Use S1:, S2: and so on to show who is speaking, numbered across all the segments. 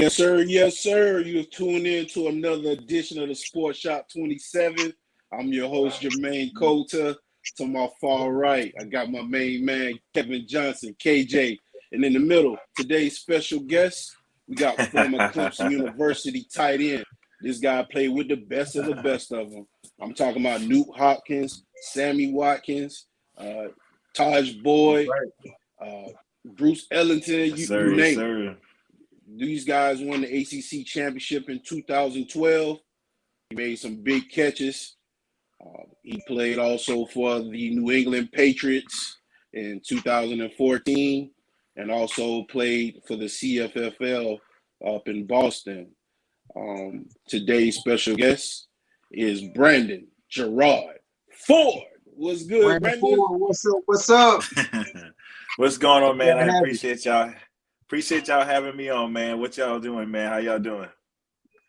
S1: Yes, sir. Yes, sir. You've tuned in to another edition of the Sports Shop 27. I'm your host, Jermaine Coulter. To my far right, I got my main man, Kevin Johnson, KJ. And in the middle, today's special guest, we got former Clemson University tight end. This guy played with the best of them. I'm talking about Newt Hopkins, Sammy Watkins, Taj Boyd, Bruce Ellington, you name it. These guys won the ACC championship in 2012. He made some big catches. He played also for the New England Patriots in 2014 and also played for the CFFL up in Boston. Today's special guest is Brandon Gerard Ford. What's good, Brandon?
S2: What's up?
S3: What's going on, man? I appreciate y'all. Appreciate y'all having me on, man. What y'all doing, man? How y'all doing?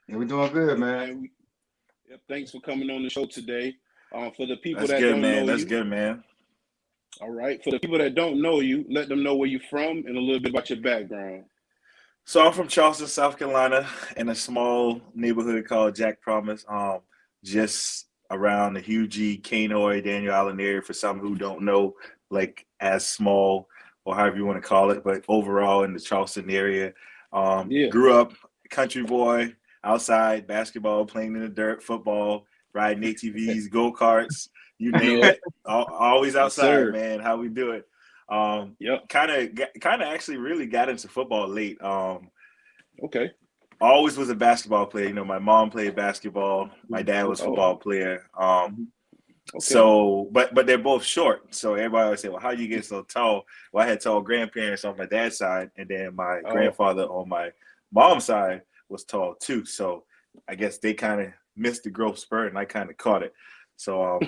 S2: Yeah, we're doing good, man.
S1: Thanks for coming on the show today. For the people
S3: That's
S1: that
S3: good,
S1: don't
S3: man.
S1: know
S3: That's
S1: you,
S3: good, man.
S1: All right. For the people that don't know you, let them know where you're from and a little bit about your background.
S3: So I'm from Charleston, South Carolina, in a small neighborhood called Jack Promise. Just around the Hughie, Canoy, Daniel Island area. For some who don't know, like as small or however you want to call it, but overall in the Charleston area. Grew up country boy, outside, basketball, playing in the dirt, football, riding ATVs, go-karts, you name it. Always outside, man. How we do it. Kind of actually really got into football late.
S1: Okay.
S3: Always was a basketball player. You know, my mom played basketball. My dad was a football player. So, but they're both short. So everybody always say, well, how you get so tall? Well, I had tall grandparents on my dad's side, and then my grandfather on my mom's side was tall too. So I guess they kind of missed the growth spurt, and I kind of caught it. So,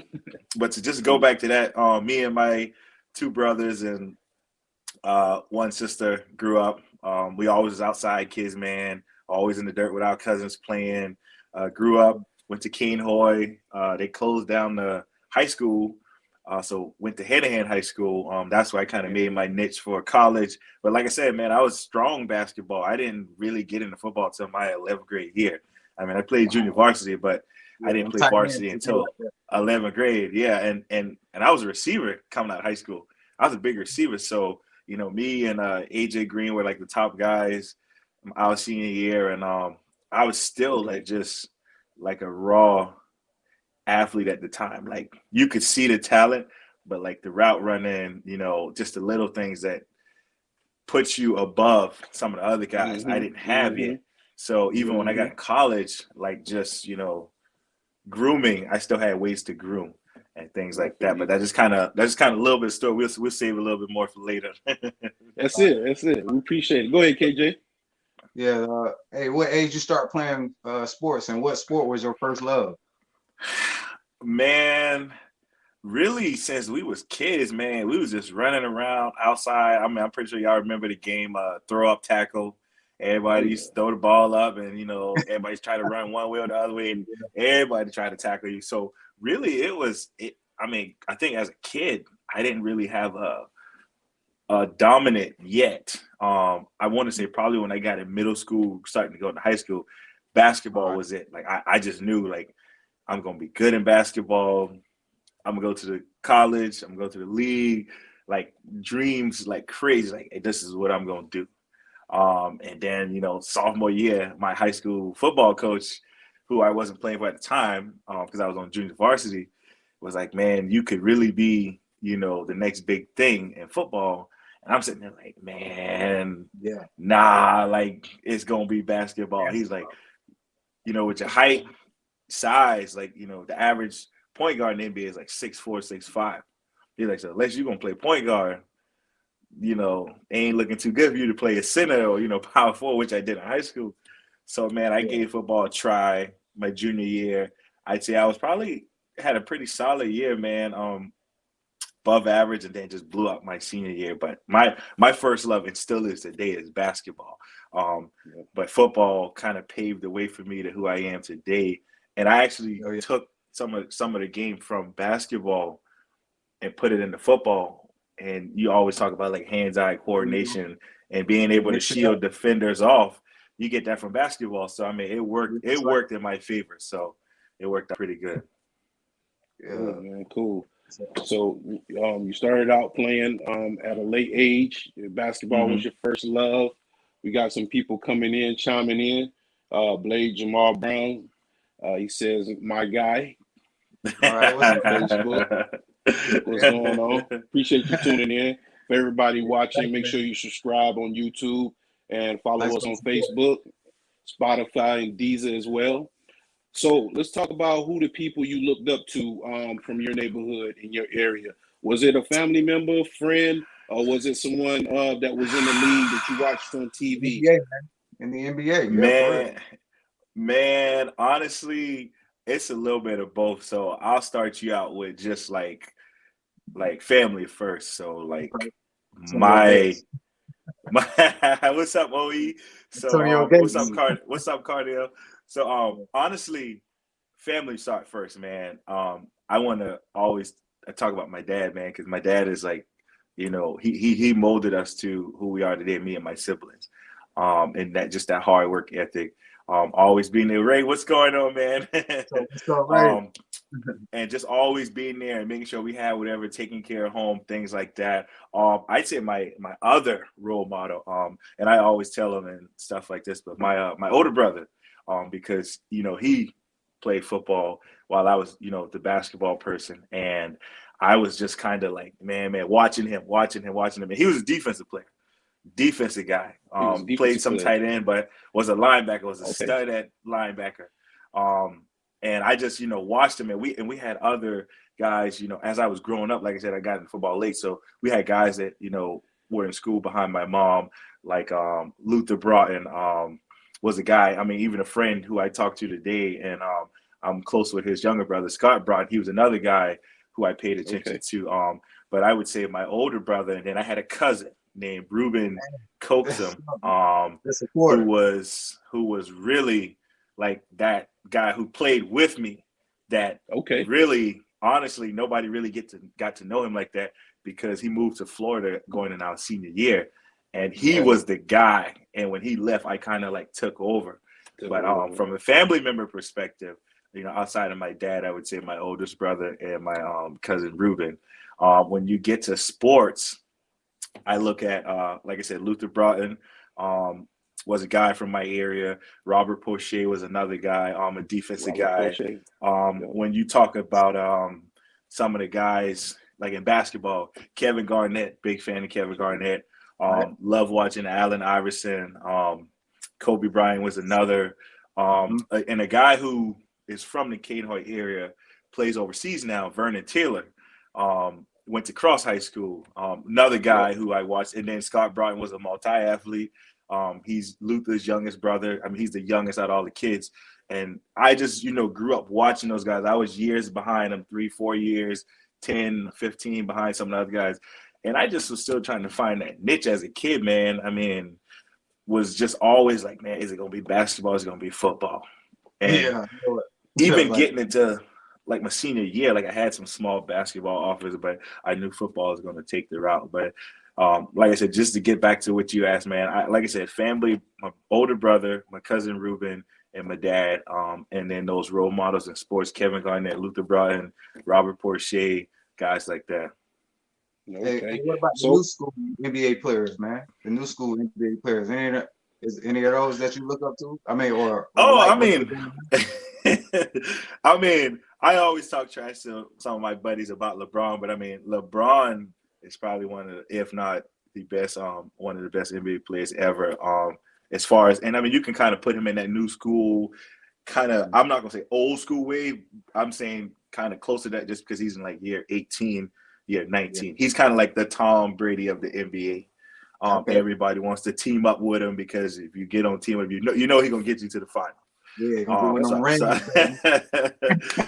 S3: but to just go back to that, me and my two brothers and one sister grew up. We always was outside kids, man. Always in the dirt with our cousins playing. Grew up, went to Cane Hoy. They closed down the high school, so went to Hanahan High School. That's where I kind of made my niche for college. But like I said, man, I was strong basketball. I didn't really get into football until my 11th grade year. I mean, I played junior varsity, but I didn't play varsity until 11th grade. Yeah, and I was a receiver coming out of high school. I was a big receiver, so you know, me and AJ Green were like the top guys our senior year, and I was still like just like a raw athlete at the time. Like you could see the talent, but like the route running, you know, just the little things that put you above some of the other guys I didn't have yet. So even when I got in college, like just, you know, grooming, I still had ways to groom and things like that. But that's kind of a little bit of story. We'll save a little bit more for later.
S1: That's it. We appreciate it. Go ahead, KJ.
S2: Yeah. Hey, what age you start playing sports, and what sport was your first love?
S3: Man, really, since we was kids, man, we was just running around outside. I mean, I'm pretty sure y'all remember the game, throw up tackle. Everybody used to throw the ball up, and you know, everybody's trying to run one way or the other way, and everybody tried to tackle you. So really, I mean, I think as a kid, I didn't really have a dominant yet. I want to say probably when I got in middle school, starting to go into high school, basketball was it. Like I just knew like I'm gonna be good in basketball. I'm gonna go to the college. I'm gonna go to the league. Like dreams, like crazy. Like hey, this is what I'm gonna do. And then you know, sophomore year, my high school football coach, who I wasn't playing for at the time, because I was on junior varsity, was like, "Man, you could really be, you know, the next big thing in football." And I'm sitting there like, "Man, nah, like it's gonna be basketball." He's like, "You know, with your height, size, like you know, the average point guard in the NBA is like 6'4", 6'5". He's like, so unless you're gonna play point guard, you know, it ain't looking too good for you to play a center or, you know, power forward, which I did in high school. So man, I gave football a try my junior year. I'd say I was probably had a pretty solid year, man. Above average, and then just blew up my senior year. But my first love, and still is today, is basketball. But football kind of paved the way for me to who I am today. And I actually took some of the game from basketball and put it into football. And you always talk about like hands-eye coordination and being able to shield defenders off. you get that from basketball. So I mean, it worked in my favor. So it worked out pretty good.
S1: Cool, man, cool. So you started out playing at a late age. Basketball was your first love. We got some people coming in, chiming in. Blade Jamal Brown, he says, "My guy."
S2: All right, what's
S1: On Facebook. What's going on? Appreciate you tuning in. For everybody watching, make sure you subscribe on YouTube and follow us on Facebook, Spotify, and Deezer as well. So let's talk about who the people you looked up to from your neighborhood in your area. Was it a family member, friend, or was it someone that was in the league that you watched on TV?
S2: NBA, man. In the NBA,
S3: man, honestly, it's a little bit of both. So I'll start you out with just like family first. So like my what's up, OE? So what's up, Cardell? So honestly, family start first, man. I want to always talk about my dad, man, because my dad is like, you know, he molded us to who we are today, me and my siblings. And that hard work ethic. Always being there. Ray, what's going on, man? And just always being there and making sure we have whatever, taking care of home, things like that. I'd say my other role model, and I always tell him and stuff like this, but my older brother, because you know he played football while I was, you know, the basketball person, and I was just kind of like, man, watching him, and he was a defensive player. Defensive guy, played some tight end, but was a linebacker, was a stud at linebacker. And I just, you know, watched him, and we had other guys, you know, as I was growing up, like I said, I got in football late. So we had guys that, you know, were in school behind my mom, like Luther Broughton was a guy, I mean, even a friend who I talked to today, and I'm close with his younger brother, Scott Broughton. He was another guy who I paid attention to. But I would say my older brother, and then I had a cousin named Ruben Coaxum, who was really like that guy who played with me that really, honestly, nobody really got to know him like that because he moved to Florida going in our senior year, and he was the guy. And when he left, I kind of like took over. But from a family member perspective, you know, outside of my dad, I would say my oldest brother and my cousin Ruben. When you get to sports, I look at, like I said, Luther Broughton was a guy from my area. Robert Poche was another guy, a defensive guy. When you talk about some of the guys, like in basketball, Kevin Garnett, big fan of Kevin Garnett. Love watching Allen Iverson. Kobe Bryant was another. And a guy who is from the Cadehoy area, plays overseas now, Vernon Taylor. Went to Cross High School. Another guy who I watched. And then Scott Broughton was a multi-athlete. He's Luther's youngest brother. I mean, he's the youngest out of all the kids. And I just, you know, grew up watching those guys. I was years behind them, 3-4 years, 10, 15 behind some of the other guys. And I just was still trying to find that niche as a kid, man. I mean, was just always like, man, is it going to be basketball? Is it going to be football? And even getting into like my senior year, like I had some small basketball offers, but I knew football was going to take the route. But like I said, just to get back to what you asked, man, like I said, family, my older brother, my cousin Ruben, and my dad, and then those role models in sports, Kevin Garnett, Luther Broughton, Robert Porsche, guys like that.
S2: Hey, what about the new school NBA players, man? The new school NBA players. Is any of those that you look up to? I mean,
S3: I mean, I always talk trash to some of my buddies about LeBron, but I mean, LeBron is probably one of, if not the best, one of the best NBA players ever. As far as, and I mean, you can kind of put him in that new school, kind of, I'm not gonna say old school way. I'm saying kind of close to that, just because he's in like year 18, year 19. He's kind of like the Tom Brady of the NBA. Everybody wants to team up with him because if you get on team with him, you know he's gonna get you to the final.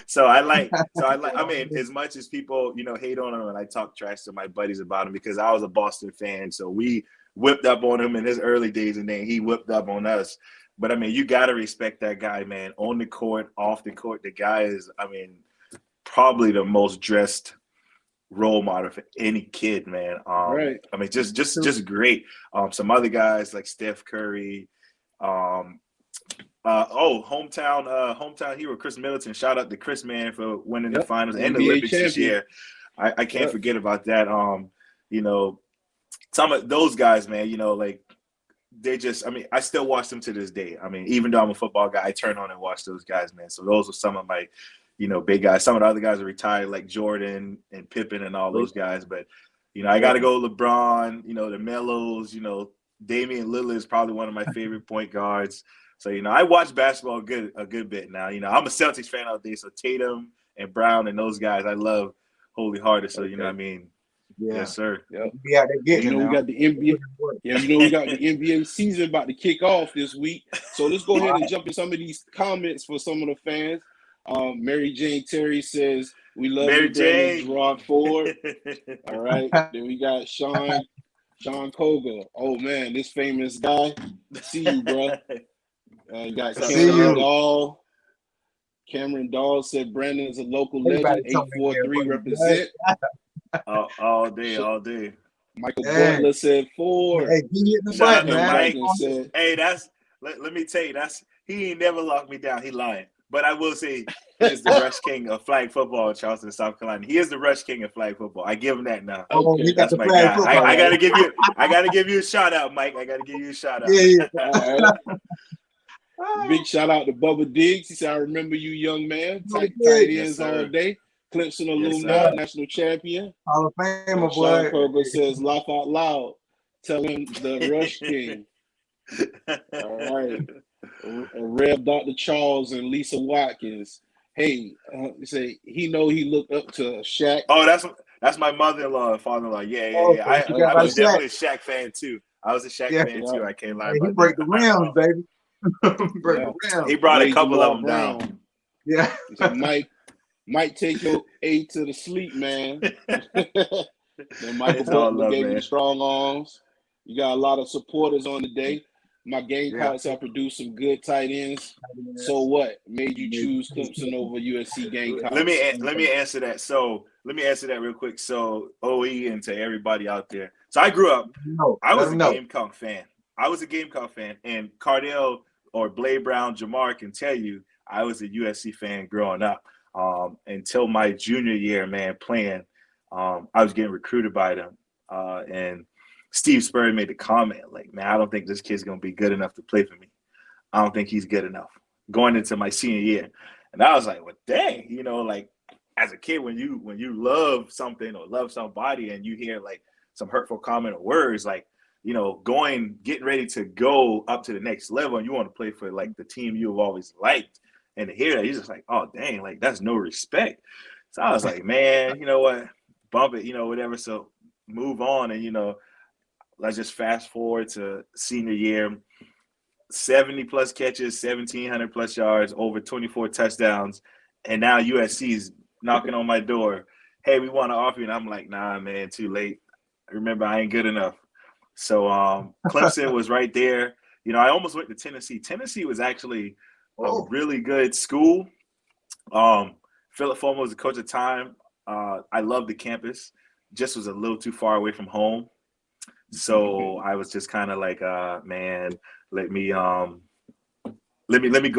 S3: So I mean, as much as people, you know, hate on him, and I talk trash to my buddies about him because I was a Boston fan, so we whipped up on him in his early days, and then he whipped up on us. But I mean, you got to respect that guy, man. On the court, off the court, the guy is, I mean, probably the most dressed role model for any kid, man. I mean, just great. Some other guys like Steph Curry, Hometown hero Chris Middleton. Shout out to Chris, man, for winning the finals and the
S1: NBA
S3: Olympics
S1: champion
S3: this year. I can't forget about that. You know, some of those guys, man, you know, like they just, I mean, I still watch them to this day. I mean, even though I'm a football guy, I turn on and watch those guys, man. So those are some of my, you know, big guys. Some of the other guys are retired, like Jordan and Pippen and all those guys. But, you know, I got to go LeBron, you know, the Melos, you know, Damian Lillard is probably one of my favorite point guards. So, you know, I watch basketball a good bit now. You know, I'm a Celtics fan out there. So Tatum and Brown and those guys, I love wholeheartedly. So, you know what I mean?
S2: Yeah.
S3: Yes, sir.
S2: Yep. Yeah,
S1: you know, we got the NBA. Yeah, you know, we got the NBA season about to kick off this week. So let's go ahead and jump in some of these comments for some of the fans. Mary Jane Terry says, we love
S3: Mary
S1: you, Brandon
S3: Jane.
S1: Gerard Ford. All right. Then we got Sean Koga. Oh, man, this famous guy. See you, bro. You got Cameron Dahl. Cameron Dahl said Brandon is a local legend. 843 represent.
S3: All day.
S1: Michael Butler said 4.
S2: Hey, he hit the
S3: Shout
S2: button,
S3: out
S2: man.
S3: to Mike. Hey, let me tell you, he ain't never locked me down. He lying. But I will say he is the rush king of flag football in Charleston, South Carolina. He is the rush king of flag football. I give him that now.
S2: Oh, he got
S3: that's my guy. I gotta give you a shout out, Mike. I gotta give you a shout out.
S1: Yeah. Big shout out to Bubba Diggs. He said, I remember you, young man. Tight ends all day. Clemson alumni, national champion.
S2: Hall of Famer,
S1: Sean
S2: boy.
S1: Kroger says, laugh out loud. Tell him the rush king. All right. Rev Dr. Charles and Lisa Watkins. Hey, say he know he looked up to Shaq.
S3: Oh, that's my mother-in-law and father-in-law. Yeah. I was definitely a Shaq fan too. I was a Shaq fan too. I can't lie about
S2: he break the rims, baby.
S3: He brought a couple of them down.
S2: Yeah.
S1: He said, Mike, take your A to the sleep, man. Then Michael Butler gave you strong arms. You got a lot of supporters on the day. My Gamecocks have produced some good tight ends. So what made you choose Clemson over USC Gamecocks?
S3: Let me answer that. So let me answer that real quick. So OE and to everybody out there. So I grew up. I was a Gamecock fan. And Cardell or Blade Brown, Jamar can tell you I was a USC fan growing up. Until my junior year, man, playing, I was getting recruited by them. And Steve Spurrier made the comment, like, man, I don't think this kid's going to be good enough to play for me. I don't think he's good enough going into my senior year. And I was like, well, dang, you know, like as a kid, when you love something or love somebody and you hear like some hurtful comment or words, like, you know, getting ready to go up to the next level and you want to play for like the team you've always liked. And to hear that, you're just like, oh, dang, like that's no respect. So I was like, man, you know what, bump it, you know, whatever. So move on. And, you know, let's just fast forward to senior year, 70 plus catches, 1,700 plus yards, over 24 touchdowns. And now USC is knocking on my door. Hey, we want to offer you. And I'm like, nah, man, too late. Remember, I ain't good enough. So Clemson was right there. You know, I almost went to Tennessee. Tennessee was actually a really good school. Philip Fulmer was the coach at the time. I loved the campus. Just was a little too far away from home. So I was just kind of like, man, let me go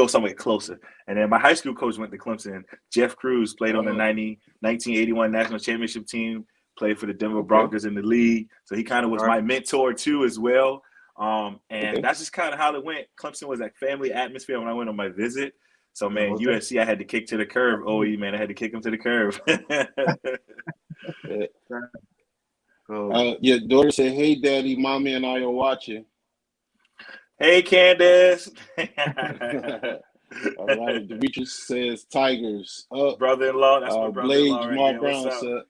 S3: somewhere closer. And then my high school coach went to Clemson. Jeff Cruz played on the 1981 national championship team, played for the Denver Broncos in the league. So he kind of was my mentor too as well. And that's just kind of how it went. Clemson was that family atmosphere when I went on my visit. So, man, USC, I had to kick to the curve. OE, man, I had to kick him to the curve.
S1: Your daughter said, hey, Daddy, Mommy and I are watching.
S3: Hey, Candace.
S1: All right. Demetrius says Tigers.
S3: Brother-in-law. That's my brother-in-law right
S1: Jamal Brown said,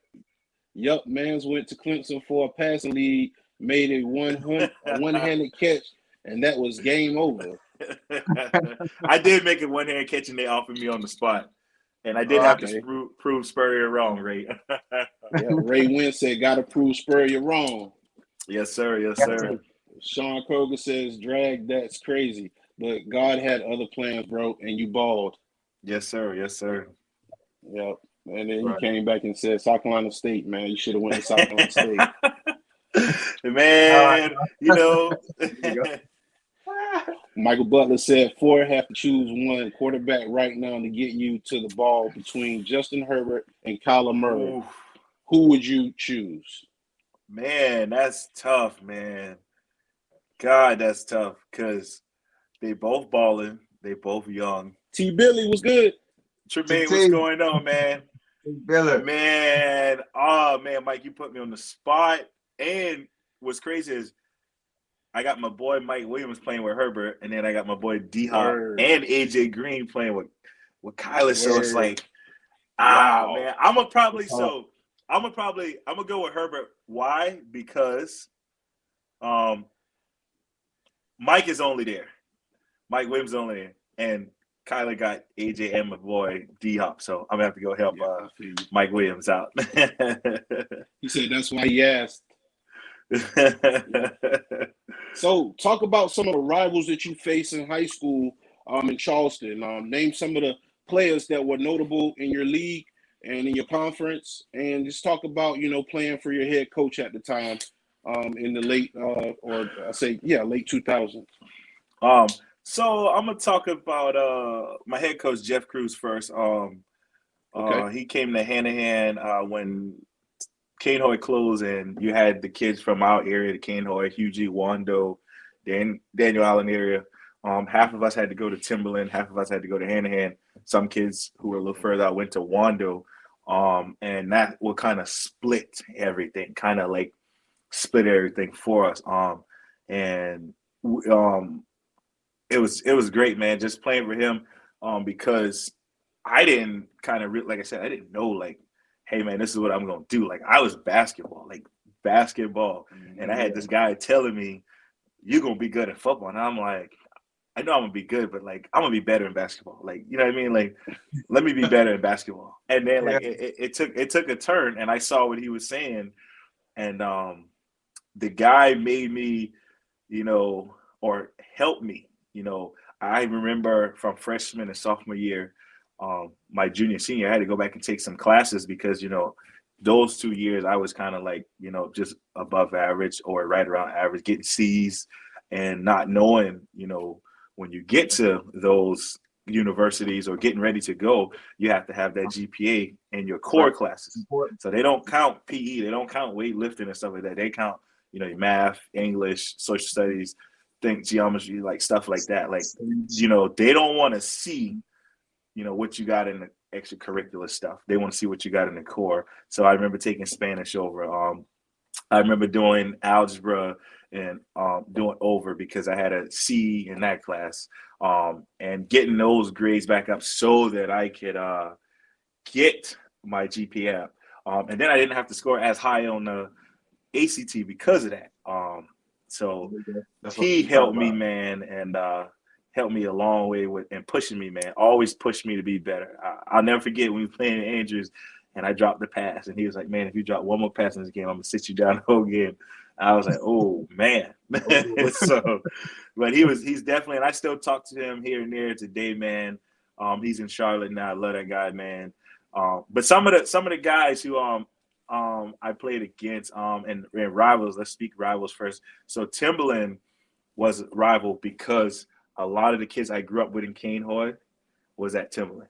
S1: yep, Mans went to Clemson for a passing lead, made a one-handed catch, and that was game over.
S3: I did make a one-hand catch, and they offered me on the spot. And I did have to prove Spurrier wrong, Ray.
S1: Ray Wynn said, got to prove Spurrier wrong.
S3: Yes, sir. Yes, sir.
S1: Sean Kroger says, drag, that's crazy. But God had other plans, bro, and you balled.
S3: Yes, sir. Yes, sir.
S1: Yep. And then you came back and said, South Carolina State, man. You should have went to South Carolina State.
S3: Man, you know.
S1: Michael Butler said Ford have to choose one quarterback right now to get you to the ball between Justin Herbert and Kyler Murray.
S3: Ooh.
S1: Who would you choose?
S3: Man, that's tough, man. God, that's tough because they both balling. They both young.
S1: T. Billy was good.
S3: Tremaine, what's going on, man?
S2: Billy.
S3: Man, oh, man, Mike, you put me on the spot. And what's crazy is I got my boy Mike Williams playing with Herbert, and then I got my boy D-Hop and AJ Green playing with Kyler. So it's like,
S1: wow,
S3: man, I'm gonna go with Herbert. Why? Because Mike is only there. Mike Williams is only there, and Kyler got AJ and my boy D-Hop. So I'm gonna have to go help Mike Williams out.
S1: He said that's why he asked. So talk about some of the rivals that you faced in high school in Charleston. Name some of the players that were notable in your league and in your conference, and just talk about, playing for your head coach at the time in the late late 2000s.
S3: So I'm gonna talk about my head coach Jeff Cruz first. He came to Hanahan when Canehoy closed, and you had the kids from our area, the Canehoy, Hughie, Wando, Daniel Allen area. Half of us had to go to Timberland, half of us had to go to Hanahan. Some kids who were a little further out went to Wando, and that will kind of split everything for us. It was great, man, just playing for him, because I didn't like I said, I didn't know, like, hey, man, this is what I'm going to do. Like, I was basketball. And I had this guy telling me, you're going to be good at football. And I'm like, I know I'm going to be good, but, like, I'm going to be better in basketball. Like, you know what I mean? Like, let me be better in basketball. And then, like, it took a turn, and I saw what he was saying. And the guy made me, or helped me. I remember from freshman and sophomore year, my junior, senior, I had to go back and take some classes because, those 2 years I was kind of like, just above average or right around average, getting C's and not knowing, when you get to those universities or getting ready to go, you have to have that GPA in your core classes. So they don't count PE, they don't count weightlifting and stuff like that. They count, your math, English, social studies, geometry, like stuff like that. Like, they don't want to see, what you got in the extracurricular stuff. They want to see what you got in the core. So I remember taking Spanish over. I remember doing algebra and doing over because I had a C in that class, and getting those grades back up so that I could get my GPA up. And then I didn't have to score as high on the ACT because of that. So he helped me, man, and helped me a long way and pushing me, man. Always pushed me to be better. I'll never forget when we were playing Andrews and I dropped the pass, and he was like, man, if you drop one more pass in this game, I'm going to sit you down the whole game. I was like, oh, man. So, but he's definitely, and I still talk to him here and there today, man. He's in Charlotte now. I love that guy, man. But some of the guys who I played against and rivals, let's speak rivals first. So Timberland was a rival because a lot of the kids I grew up with in Canehoy was at Timberland.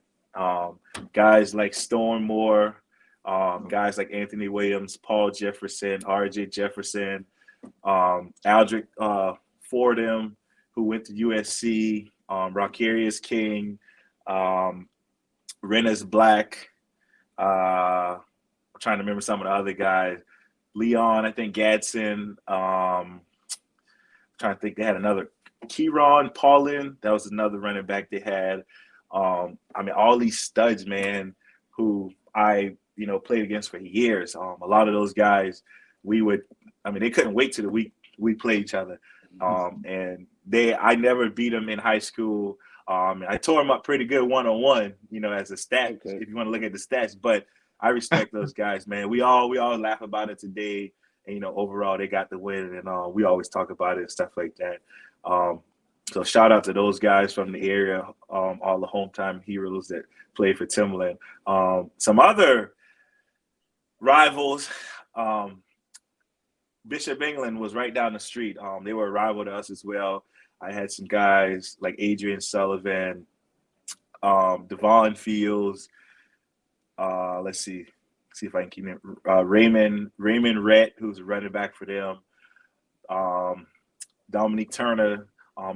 S3: Guys like Storm Moore, guys like Anthony Williams, Paul Jefferson, RJ Jefferson, Aldrich Fordham, who went to USC, Rockarius King, Rennes Black, I'm trying to remember some of the other guys. Leon, I think Gadsden. I'm trying to think, they had another Kieron Paulin. That was another running back they had. All these studs, man, who I, played against for years. A lot of those guys, they couldn't wait till the week we play each other. And I never beat them in high school. I tore them up pretty good one-on-one, as a stat, if you want to look at the stats. But I respect those guys, man. We all laugh about it today. And, overall, they got the win, and we always talk about it and stuff like that. So shout out to those guys from the area, all the hometown heroes that play for Timberland. Some other rivals, Bishop England was right down the street. They were a rival to us as well. I had some guys like Adrian Sullivan, Devon Fields. Let's see if I can keep it. Raymond Rhett, who's a running back for them. Dominique Turner.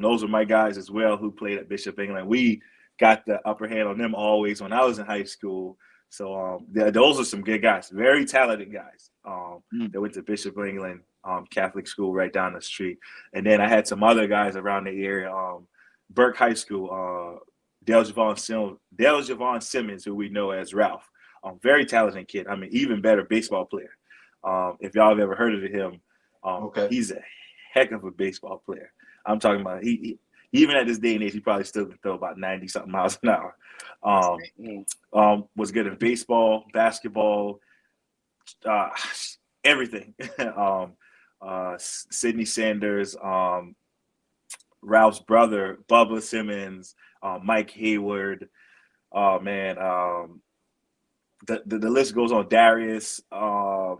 S3: Those are my guys as well who played at Bishop England. We got the upper hand on them always when I was in high school. So those are some good guys, very talented guys that went to Bishop England Catholic school right down the street. And then I had some other guys around the area. Burke High School, Deljavon Simmons, who we know as Ralph. Very talented kid. I mean, even better baseball player. If y'all have ever heard of him, he's a heck of a baseball player. I'm talking about he even at this day and age, he probably still can throw about 90-something miles an hour. Was good at baseball, basketball, everything. Sidney Sanders, Ralph's brother, Bubba Simmons, Mike Hayward. Oh man, the list goes on. Darius. I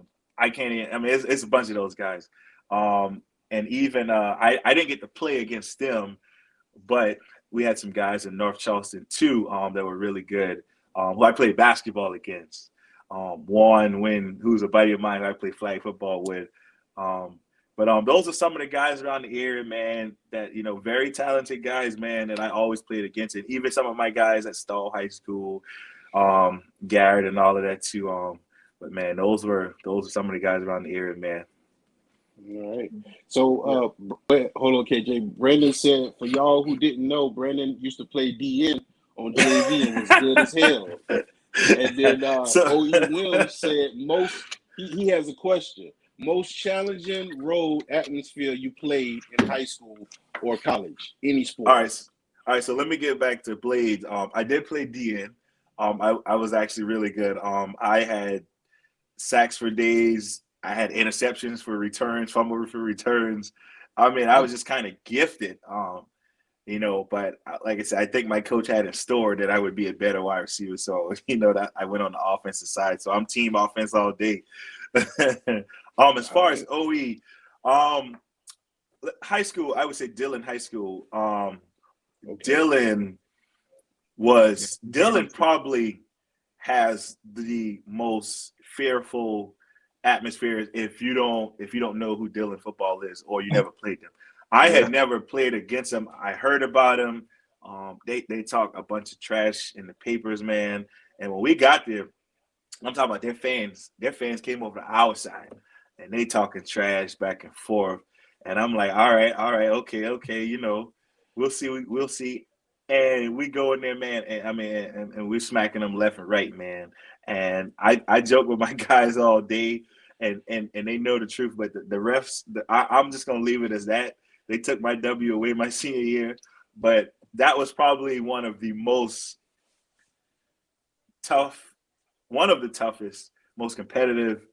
S3: can't even. I mean, it's a bunch of those guys. And even I didn't get to play against them, but we had some guys in North Charleston too that were really good. Who I played basketball against. Juan Wynn, who's a buddy of mine who I play flag football with. But those are some of the guys around the area, man, that, very talented guys, man, that I always played against. And even some of my guys at Stall High School, Garrett and all of that too. But man, those are some of the guys around the area, man.
S1: All right. So hold on, KJ. Brandon said, for y'all who didn't know, Brandon used to play DN on JV and was good as hell. And then O.E. Williams said he has a question. Most challenging road atmosphere you played in high school or college, any sport.
S3: All right. So let me get back to Blades. I did play DN. I was actually really good. I had sacks for days. I had interceptions for returns, fumble for returns. I mean, I was just kind of gifted, but like I said, I think my coach had in store that I would be a better wide receiver. So, that I went on the offensive side. So I'm team offense all day. As far as OE, high school, I would say Dillon High School. Dillon probably has the most fearful atmosphere if you don't know who Dillon football is or you never played them. I had never played against them. I heard about them. They talk a bunch of trash in the papers, man. And when we got there, I'm talking about their fans. Their fans came over to our side, and they talking trash back and forth. And I'm like, all right, okay, we'll see. And we go in there, man, and we're smacking them left and right, man. And I joke with my guys all day, and they know the truth. But the refs, I'm just gonna leave it as that. They took my W away my senior year, but that was probably one of the toughest, most competitive,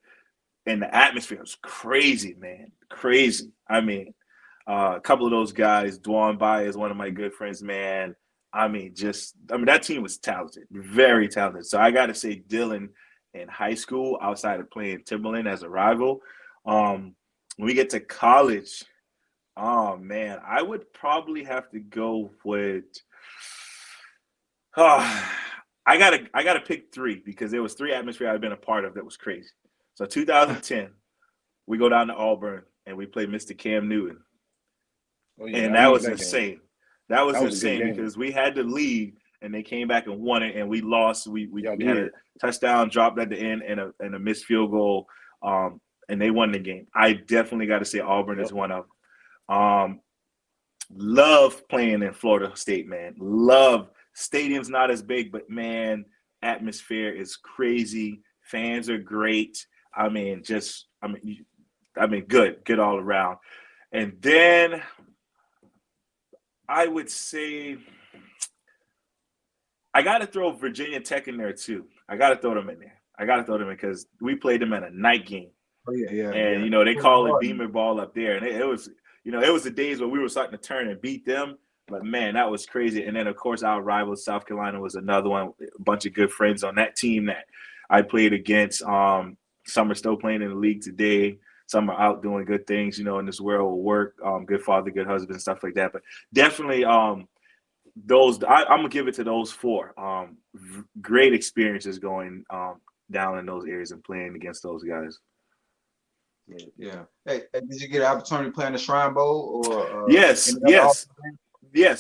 S3: and the atmosphere was crazy, man. Crazy. I mean, a couple of those guys, Dwan Bai is one of my good friends, man. That team was talented, very talented. So I got to say Dillon in high school, outside of playing Timberland as a rival. When we get to college, oh, man, I would probably have to go with I gotta pick three because there was three atmosphere I've been a part of that was crazy. So 2010, we go down to Auburn and we play Mr. Cam Newton. And that was insane. That was insane because we had the lead and they came back and won it and we lost. We had a touchdown dropped at the end and a missed field goal. And they won the game. I definitely got to say Auburn is one of them. Love playing in Florida State, man. Love. Stadium's not as big, but man, atmosphere is crazy. Fans are great. Good all around. And then I would say I got to throw Virginia Tech in there too. I got to throw them in there. Because we played them at a night game.
S2: Oh yeah.
S3: And they call it Beamer Ball up there, and it was the days where we were starting to turn and beat them. But man, that was crazy. And then of course our rival South Carolina was another one. A bunch of good friends on that team that I played against. Some are still playing in the league today. some are out doing good things, you know, in this world of work, good father, good husband, stuff like that. But definitely those I'm gonna give it to those four. Great experiences going down in those areas and playing against those guys.
S2: Yeah. Hey, did you get an opportunity to play in the Shrine Bowl or
S3: Yes.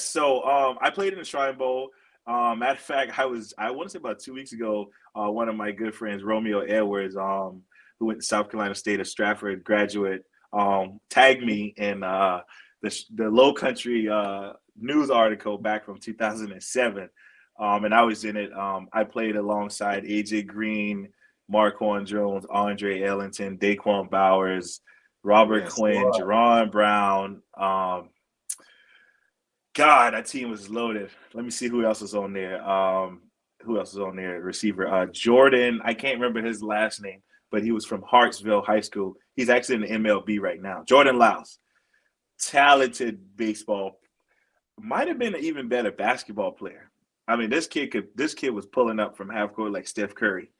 S3: So I played in the Shrine Bowl. Matter of fact, I want to say about 2 weeks ago, one of my good friends, Romeo Edwards, who went to South Carolina State, a Stratford graduate, tagged me in the Low Country news article back from 2007, and I was in it. I played alongside AJ Green, Marquand Jones, Andre Ellington, Daquan Bowers, Robert Quinn, Jerron Brown. God, that team was loaded. Let me see who else was on there. Receiver Jordan. I can't remember his last name, but he was from Hartsville High School. He's actually in the MLB right now. Jordan Laus, talented baseball. Might have been an even better basketball player. I mean, this kid was pulling up from half court like Steph Curry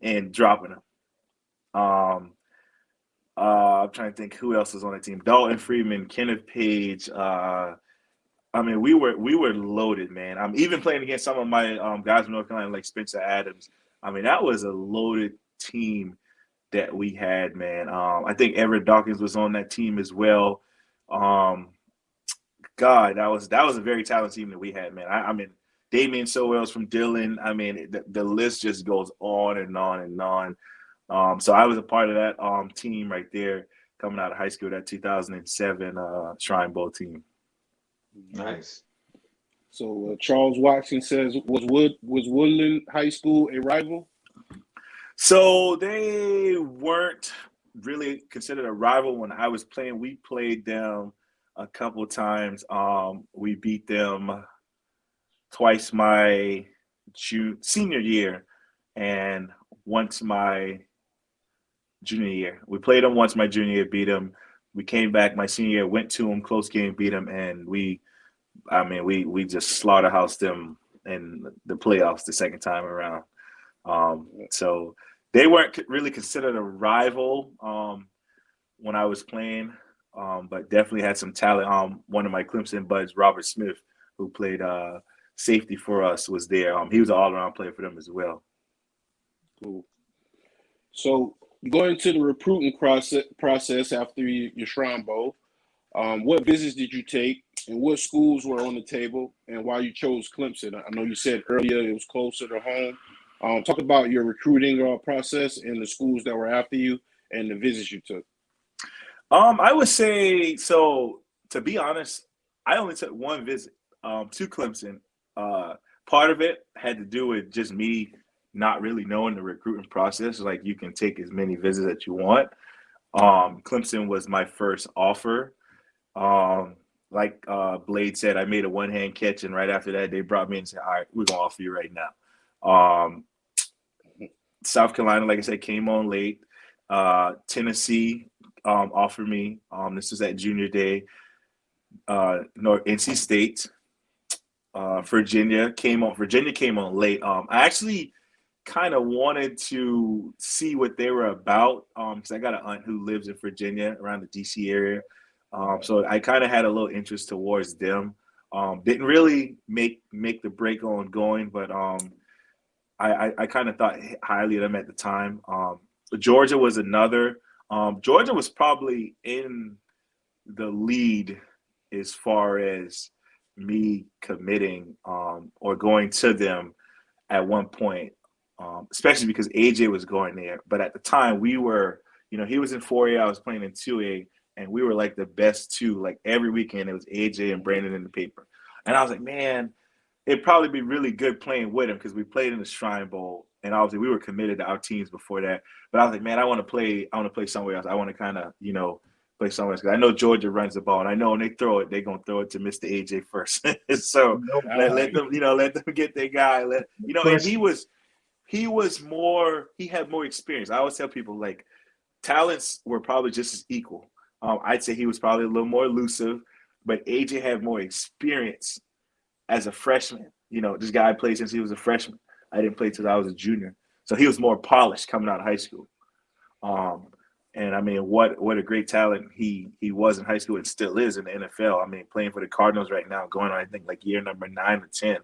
S3: and dropping them. I'm trying to think who else was on the team. Dalton Freeman, Kenneth Page. I mean, we were loaded, man. I'm even playing against some of my guys from North Carolina, like Spencer Adams. I mean, that was a loaded team that we had, man. I think Everett Dawkins was on that team as well. God, that was a very talented team that we had, man. I mean, Damian Sowell's from Dillon. I mean, the list just goes on and on and on. So I was a part of that team right there coming out of high school, that 2007 Shrine Bowl team.
S2: Nice.
S1: So Charles Watson says, was Woodland High School a rival?
S3: So they weren't really considered a rival when I was playing. We played them a couple times. We beat them twice my senior year and once my junior year. We played them once my junior year, beat them. We came back my senior year, went to them, close game, beat them, and we just slaughterhoused them in the playoffs the second time around. So they weren't really considered a rival when I was playing, but definitely had some talent. One of my Clemson buds, Robert Smith, who played safety for us, was there. He was an all-around player for them as well.
S1: Cool. So going to the recruiting process after your Shrine Bowl, what visits did you take, and what schools were on the table, and why you chose Clemson? I know you said earlier it was closer to home. Talk about your recruiting process and the schools that were after you and the visits you took.
S3: I would say, so to be honest, I only took one visit to Clemson. Part of it had to do with just me not really knowing the recruiting process. Like, you can take as many visits that you want. Clemson was my first offer. Like Blade said, I made a one-hand catch, and right after that, they brought me and said, all right, we're going to offer you right now. South Carolina, like I said, came on late. Tennessee offered me. This was at junior day. NC State. Virginia came on late. I actually kind of wanted to see what they were about because I got an aunt who lives in Virginia around the DC area. So I kind of had a little interest towards them. Didn't really make the break on going, but I kind of thought highly of them at the time. Georgia was another. Georgia was probably in the lead as far as me committing or going to them at one point, especially because AJ was going there. But at the time, we were, he was in 4A, I was playing in 2A, and we were like the best two. Like every weekend, it was AJ and Brandon in the paper. And I was like, man, it'd probably be really good playing with him because we played in the Shrine Bowl, and obviously we were committed to our teams before that. But I was like, man, I want to play somewhere else. I want to kind of, play somewhere else. Because I know Georgia runs the ball, and I know when they throw it, they're gonna throw it to Mr. AJ first. So let them get their guy. And he had more experience. I always tell people, like, talents were probably just as equal. I'd say he was probably a little more elusive, but AJ had more experience as a freshman. This guy played since he was a freshman. I didn't play till I was a junior. So he was more polished coming out of high school. And I mean, what a great talent he was in high school and still is in the NFL. I mean, playing for the Cardinals right now, going on I think like year number 9 or 10.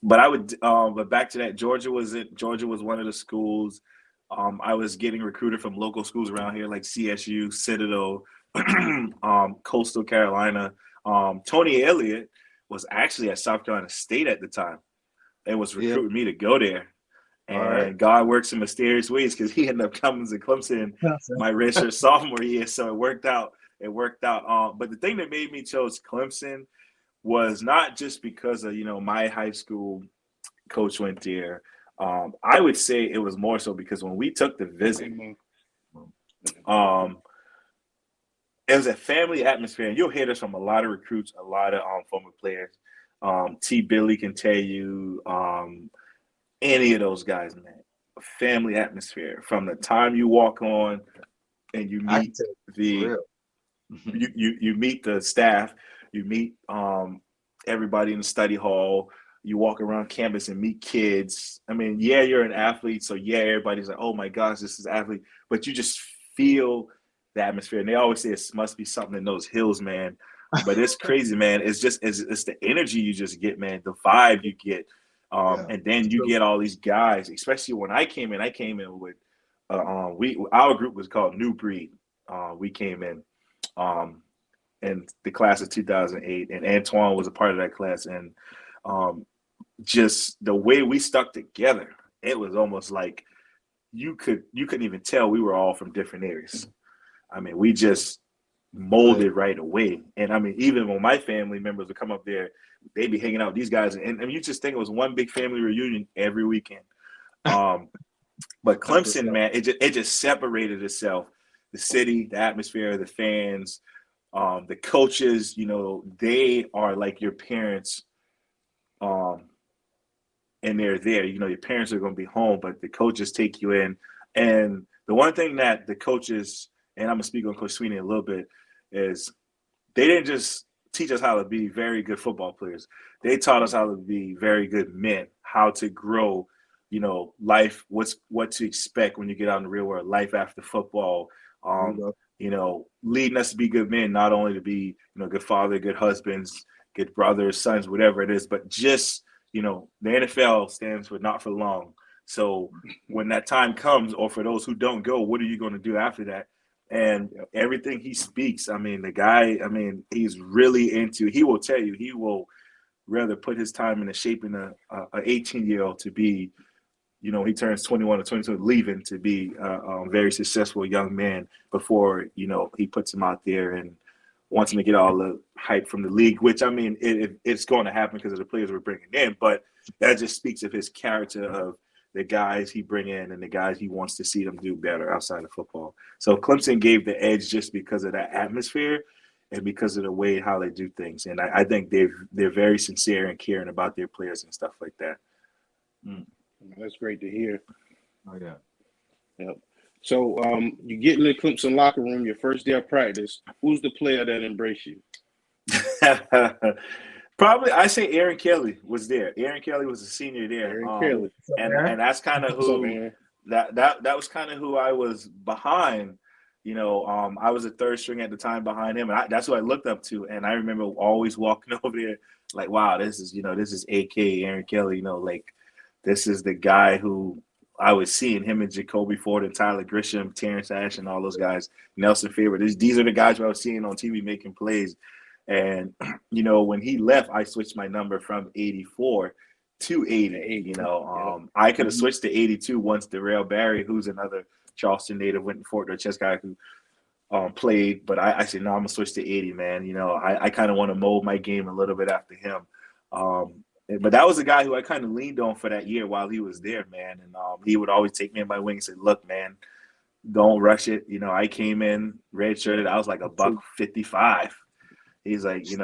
S3: But back to that, Georgia was one of the schools. I was getting recruited from local schools around here like CSU, Citadel, Coastal Carolina. Tony Elliott was actually at South Carolina State at the time and was recruiting me to go there. And God works in mysterious ways because he ended up coming to Clemson my redshirt sophomore year. So it worked out. But the thing that made me chose Clemson was not just because of, my high school coach went there. I would say it was more so because when we took the visit, it was a family atmosphere. And you'll hear this from a lot of recruits, a lot of former players. T. Billy can tell you, any of those guys, man. Family atmosphere from the time you walk on and you meet you meet the staff, you meet everybody in the study hall, you walk around campus and meet kids. I mean, yeah, you're an athlete, so yeah, everybody's like, oh my gosh, this is athlete, but you just feel the atmosphere. And they always say it must be something in those hills, man. But it's crazy, man. It's the energy you just get, man, the vibe you get. And then you get all these guys, especially when I came in with our group was called New Breed. We came in the class of 2008, and Antoine was a part of that class. And just the way we stuck together, it was almost like you couldn't even tell we were all from different areas. I mean, we just molded right away. And I mean, even when my family members would come up there, they'd be hanging out with these guys, and you just think it was one big family reunion every weekend. But Clemson, man, it just separated itself. The city, the atmosphere, the fans, the coaches. They are like your parents, and they're there. Your parents are going to be home, but the coaches take you in. And the one thing that the coaches, and I'm gonna speak on Coach Sweeney a little bit, is they didn't just teach us how to be very good football players. They taught us how to be very good men, how to grow, life, what to expect when you get out in the real world, life after football, leading us to be good men, not only to be, good father, good husbands, good brothers, sons, whatever it is, but just, the NFL stands for not for long. So when that time comes, or for those who don't go, what are you going to do after that? And everything he speaks, I mean, the guy, he's really he will tell you, he will rather put his time into shaping a 18-year-old to be, he turns 21 or 22, leaving to be a very successful young man before, he puts him out there and wants him to get all the hype from the league, which, it's going to happen because of the players we're bringing in. But that just speaks of his character, of the guys he bring in and the guys he wants to see them do better outside of football. So Clemson gave the edge just because of that atmosphere and because of the way how they do things. And I think they're very sincere and caring about their players and stuff like that.
S1: That's great to hear.
S2: Oh, yeah.
S1: Yep. So you get in the Clemson locker room, your first day of practice. Who's the player that embraced you?
S3: Probably, I say Aaron Kelly was there. Aaron Kelly was a senior there,
S1: Kelly.
S3: and that's kind of who that was kind of who I was behind. I was a third string at the time behind him, and that's who I looked up to. And I remember always walking over there, like, wow, this is AK Aaron Kelly. Like, this is the guy who I was seeing, him and Jacoby Ford and Tyler Grisham, Terrence Ash, and all those guys. Nelson Faber. These are the guys who I was seeing on TV making plays. And, when he left, I switched my number from 84 to 80. I could have switched to 82 once Darrell Barry, who's another Charleston native, went to Fort Dutchess guy who played. But I said, no, I'm going to switch to 80, man. I kind of want to mold my game a little bit after him. But that was a guy who I kind of leaned on for that year while he was there, man. And he would always take me in my wing and say, look, man, don't rush it. I came in redshirted. I was like $155. He's like, you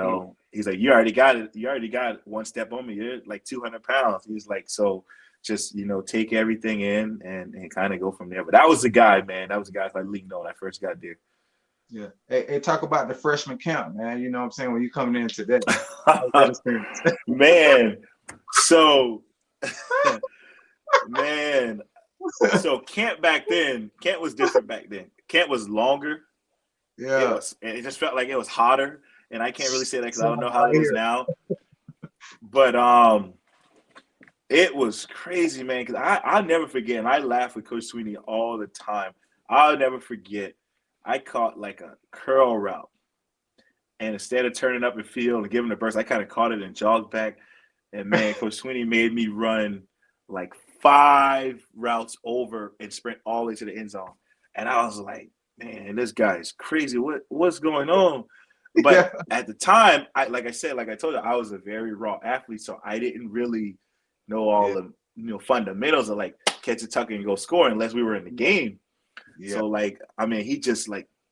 S3: already got it. You already got one step on me. You're like 200 pounds. He's like, so just, take everything in and kind of go from there. But that was the guy, man. That was the guy I leaned on when I first got there.
S2: Yeah. Hey, talk about the freshman camp, man. You know what I'm saying? When you coming in today.
S3: Man. So, man, So Kent was different back then. Kent was longer.
S2: Yeah.
S3: It just felt like it was hotter. And I can't really say that because I don't know how it is now. But it was crazy, man, because I'll never forget, and I laugh with Coach Sweeney all the time. I'll never forget, I caught like a curl route. And instead of turning up the field and giving a burst, I kind of caught it and jogged back. And, man, Coach Sweeney made me run like 5 routes over and sprint all the way to the end zone. And I was like, man, this guy is crazy. What's going on? But at the time, I told you, I was a very raw athlete, so I didn't really know all the fundamentals of like catch a tuck and go score unless we were in the game. Yeah. So he just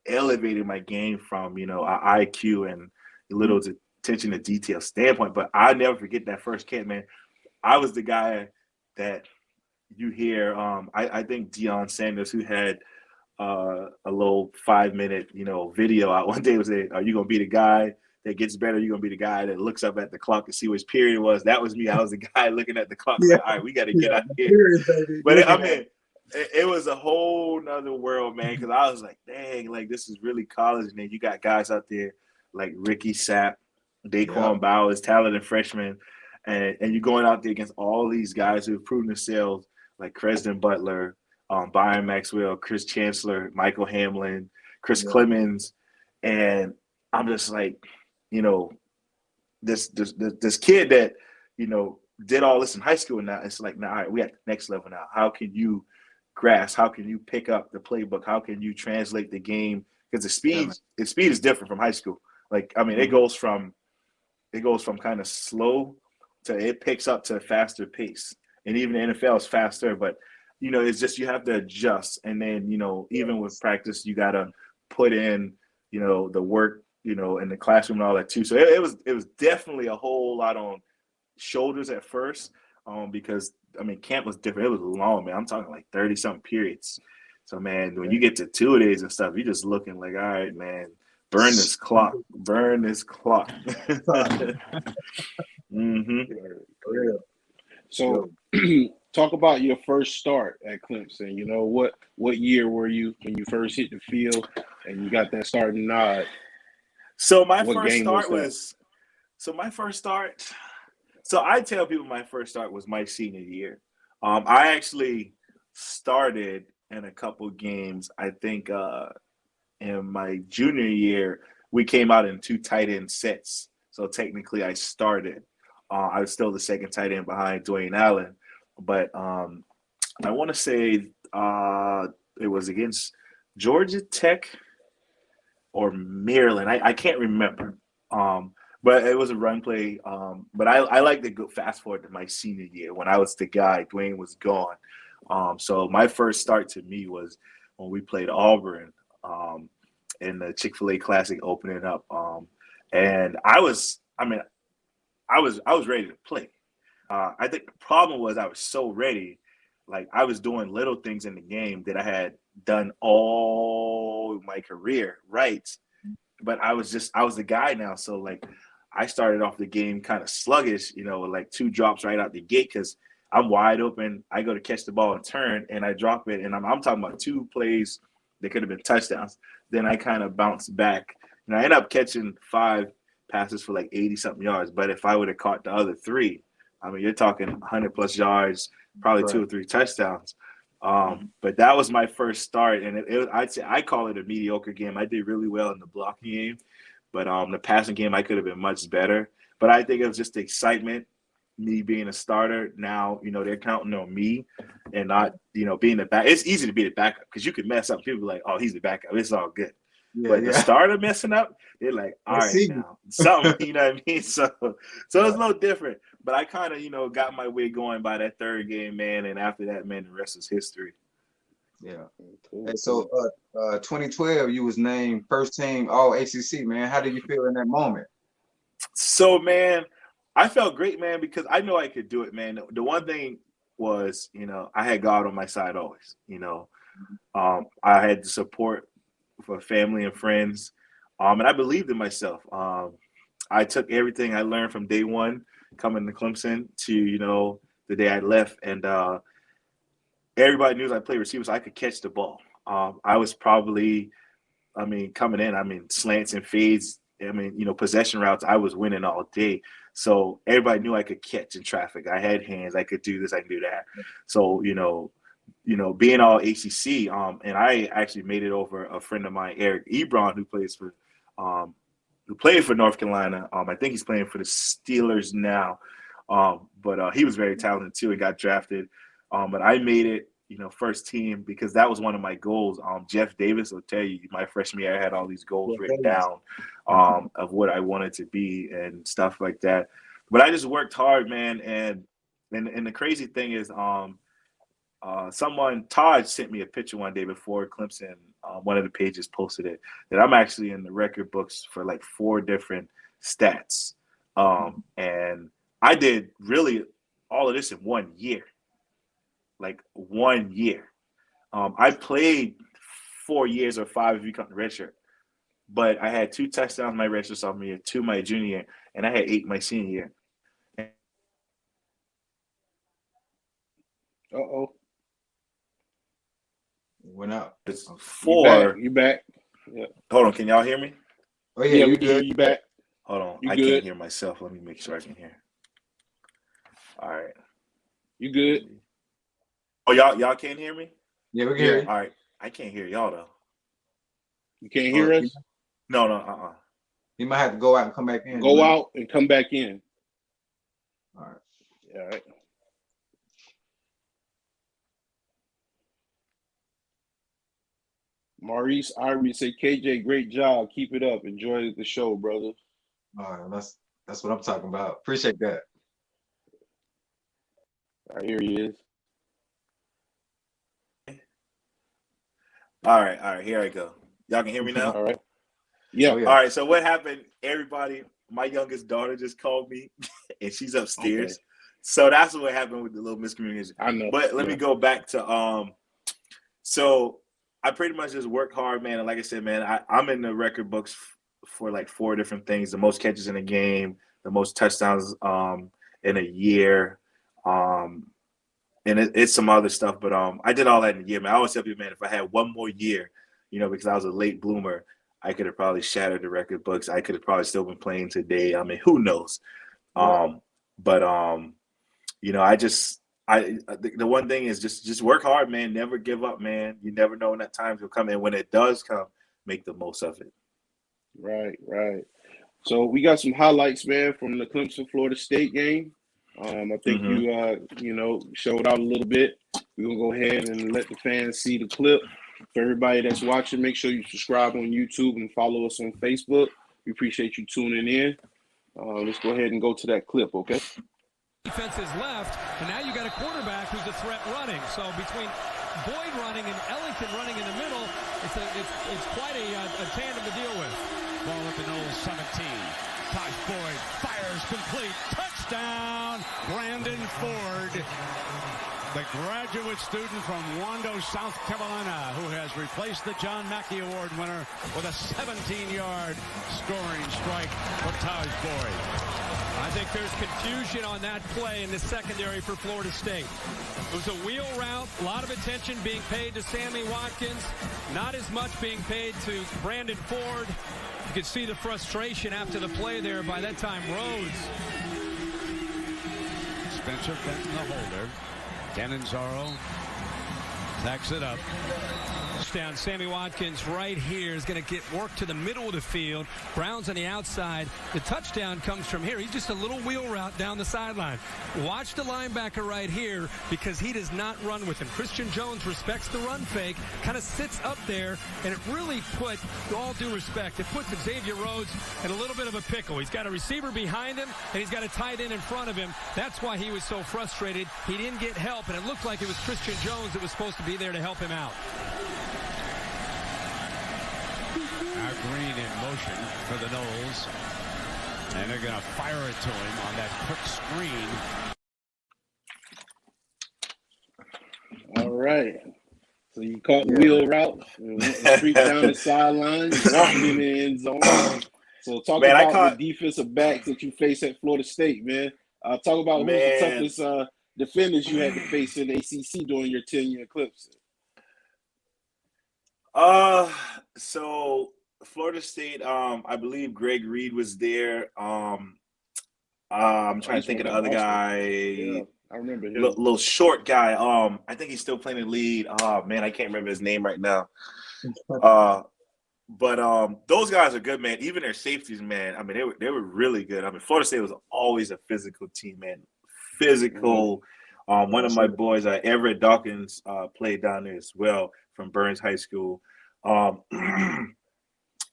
S3: elevated my game from an IQ and a little attention to detail standpoint. But I'll never forget that first camp, man. I was the guy that you hear. I think Deion Sanders, who had a little 5-minute video out one day, was saying, "Are you gonna be the guy that gets better? You're gonna be the guy that looks up at the clock to see which period it was." That was me. I was the guy looking at the clock, like, all right, we got to get out here. But it was a whole nother world, man, because I was like, dang, this is really college. And then you got guys out there like Ricky Sapp, Daquan Bowers, talented freshmen, and you're going out there against all these guys who have proven themselves, like Cresden Butler, Byron Maxwell, Chris Chancellor, Michael Hamlin, Chris Clemens. And I'm just like, this kid that, did all this in high school, and now it's like, now, all right, we at the next level now. How can you grasp? How can you pick up the playbook? How can you translate the game? Because the speed is different from high school. It goes from kind of slow to it picks up to a faster pace. And even the NFL is faster, but it's just you have to adjust. And then, even with practice, you gotta put in, the work, in the classroom and all that too. So it was definitely a whole lot on shoulders at first, because camp was different. It was long, man. I'm talking like 30-something periods. So, man, when you get to 2 days and stuff, you're just looking like, all right, man, burn this clock. Mm-hmm.
S1: So, talk about your first start at Clemson. What year were you when you first hit the field and you got that starting nod?
S3: So my first start. So I tell people my first start was my senior year. I actually started in a couple games. I think in my junior year, we came out in 2 tight end sets. So technically I started. I was still the second tight end behind Dwayne Allen. But I want to say it was against Georgia Tech or Maryland. I can't remember. But it was a run play. But I like to go fast forward to my senior year when I was the guy. Dwayne was gone. So my first start to me was when we played Auburn in the Chick-fil-A Classic opening up. And I was ready to play. I think the problem was I was so ready. Like I was doing little things in the game that I had done all my career, right? But I was the guy now. So I started off the game kind of sluggish, with 2 drops right out the gate because I'm wide open. I go to catch the ball and turn, and I drop it. And I'm talking about 2 plays that could have been touchdowns. Then I kind of bounced back. And I ended up catching 5 passes for 80-something yards. But if I would have caught the other 3, you're talking 100-plus yards, probably 2 or 3 touchdowns. But that was my first start. And I'd say I call it a mediocre game. I did really well in the blocking game. But the passing game, I could have been much better. But I think it was just the excitement, me being a starter. Now, they're counting on me and not, being the back. It's easy to be the backup because you could mess up. People are like, oh, he's the backup. It's all good. But the starter messing up, they're like, all right, now, something, you know what I mean? So it's a little different. But I kind of, got my way going by that 3rd game, man. And after that, man, the rest is history.
S2: Yeah. And so 2012, you was named first team All ACC, man. How did you feel in that moment?
S3: So, man, I felt great, man, because I know I could do it, man. The one thing was, I had God on my side always, I had the support for family and friends, and I believed in myself. I took everything I learned from day one coming to Clemson to, the day I left, and everybody knew I played receiver, so I could catch the ball. I was probably, coming in, slants and fades. Possession routes, I was winning all day. So everybody knew I could catch in traffic. I had hands. I could do this. I could do that. So, being all ACC, and I actually made it over a friend of mine, Eric Ebron, who played for North Carolina. I think he's playing for the Steelers now. But he was very talented too and got drafted. But I made it, first team because that was one of my goals. Jeff Davis will tell you, my freshman year, I had all these goals written down of what I wanted to be and stuff like that. But I just worked hard, man. And the crazy thing is, Todd sent me a picture one day before Clemson. One of the pages posted it that I'm actually in the record books for like 4 different stats. And I did really all of this in 1 year. Like 1 year. I played 4 years or 5 if you count the redshirt. But I had 2 touchdowns my redshirt sophomore year, 2 my junior year, and I had 8 my senior year.
S1: Uh-oh.
S2: Went out.
S3: It's 4.
S1: You back. Yeah.
S3: Hold on, can y'all hear me?
S2: Oh yeah,
S1: we good. You back.
S3: Hold on.
S1: You
S3: I
S1: good?
S3: can't hear myself. Let me make sure I can hear. All right.
S1: You good?
S3: Oh, y'all can't hear me?
S2: Yeah, we can hear you.
S3: All right. I can't hear y'all though.
S1: You can't hear us?
S3: No.
S2: You might have to go out and come back in.
S1: Go out and come back in.
S2: All right.
S1: All right. Maurice Irie say, KJ, great job. Keep it up. Enjoy the show, brother.
S2: All right, that's what I'm talking about. Appreciate that.
S1: All right, here he is.
S3: All right. Here I go. Y'all can hear me now?
S1: All right. Yeah.
S2: Oh, yeah.
S3: All right. So what happened? Everybody, my youngest daughter just called me, and she's upstairs.
S1: Okay.
S3: So that's what happened with the little miscommunication.
S1: I know.
S3: But let me go back to So I pretty much just work hard, man. And like I said, man, I'm in the record books for like 4 different things: the most catches in a game, the most touchdowns in a year, and it's some other stuff. But I did all that in a year, man. I always tell people, man, if I had 1 more year, because I was a late bloomer, I could have probably shattered the record books. I could have probably still been playing today. I mean, who knows?
S2: Right.
S3: The one thing is just work hard, man. Never give up, man. You never know when that time will come, and when it does come, make the most of it.
S1: Right. So we got some highlights, man, from the Clemson Florida State game. I think you showed out a little bit. We're gonna go ahead and let the fans see the clip. For everybody that's watching, make sure you subscribe on YouTube and follow us on Facebook. We appreciate you tuning in. Let's go ahead and go to that clip, okay?
S4: Defense is left, and now you got a quarterback who's a threat running. So between Boyd running and Ellington running in the middle, it's quite a tandem to deal with. Ball at the Knowles 17. Taj Boyd fires complete. Touchdown, Brandon Ford. The graduate student from Wando, South Carolina, who has replaced the John Mackey Award winner with a 17-yard scoring strike for Taj Boyd. I think there's confusion on that play in the secondary for Florida State. It was a wheel route, a lot of attention being paid to Sammy Watkins, not as much being paid to Brandon Ford. You could see the frustration after the play there. By that time, Rhodes. Spencer Benton, the holder. Canonzaro tacks it up. Down. Sammy Watkins right here is going to get work to the middle of the field. Brown's on the outside. The touchdown comes from here. He's just a little wheel route down the sideline. Watch the linebacker right here because he does not run with him. Christian Jones respects the run fake, kind of sits up there, and it really put, with all due respect, it puts Xavier Rhodes in a little bit of a pickle. He's got a receiver behind him, and he's got a tight end in front of him. That's why he was so frustrated. He didn't get help, and it looked like it was Christian Jones that was supposed to be there to help him out. Now Green in motion for the Knowles. And they're going to fire it to him on that quick screen.
S1: All right. So you caught the wheel route, and went straight down the sideline, walked in the end zone. So talk about the defensive backs that you face at Florida State, man. Talk about who's the defenders you had to face in the ACC during your tenure at Clemson?
S3: So Florida State, I believe Greg Reed was there. I'm trying to think of the other guy.
S1: Yeah, I remember him.
S3: Little short guy. I think he's still playing the lead. Oh man, I can't remember his name right now. But those guys are good, man. Even their safeties, man. I mean, they were really good. I mean, Florida State was always a physical team, man. Physical. One of my boys, Everett Dawkins, played down there as well from Burns High School. That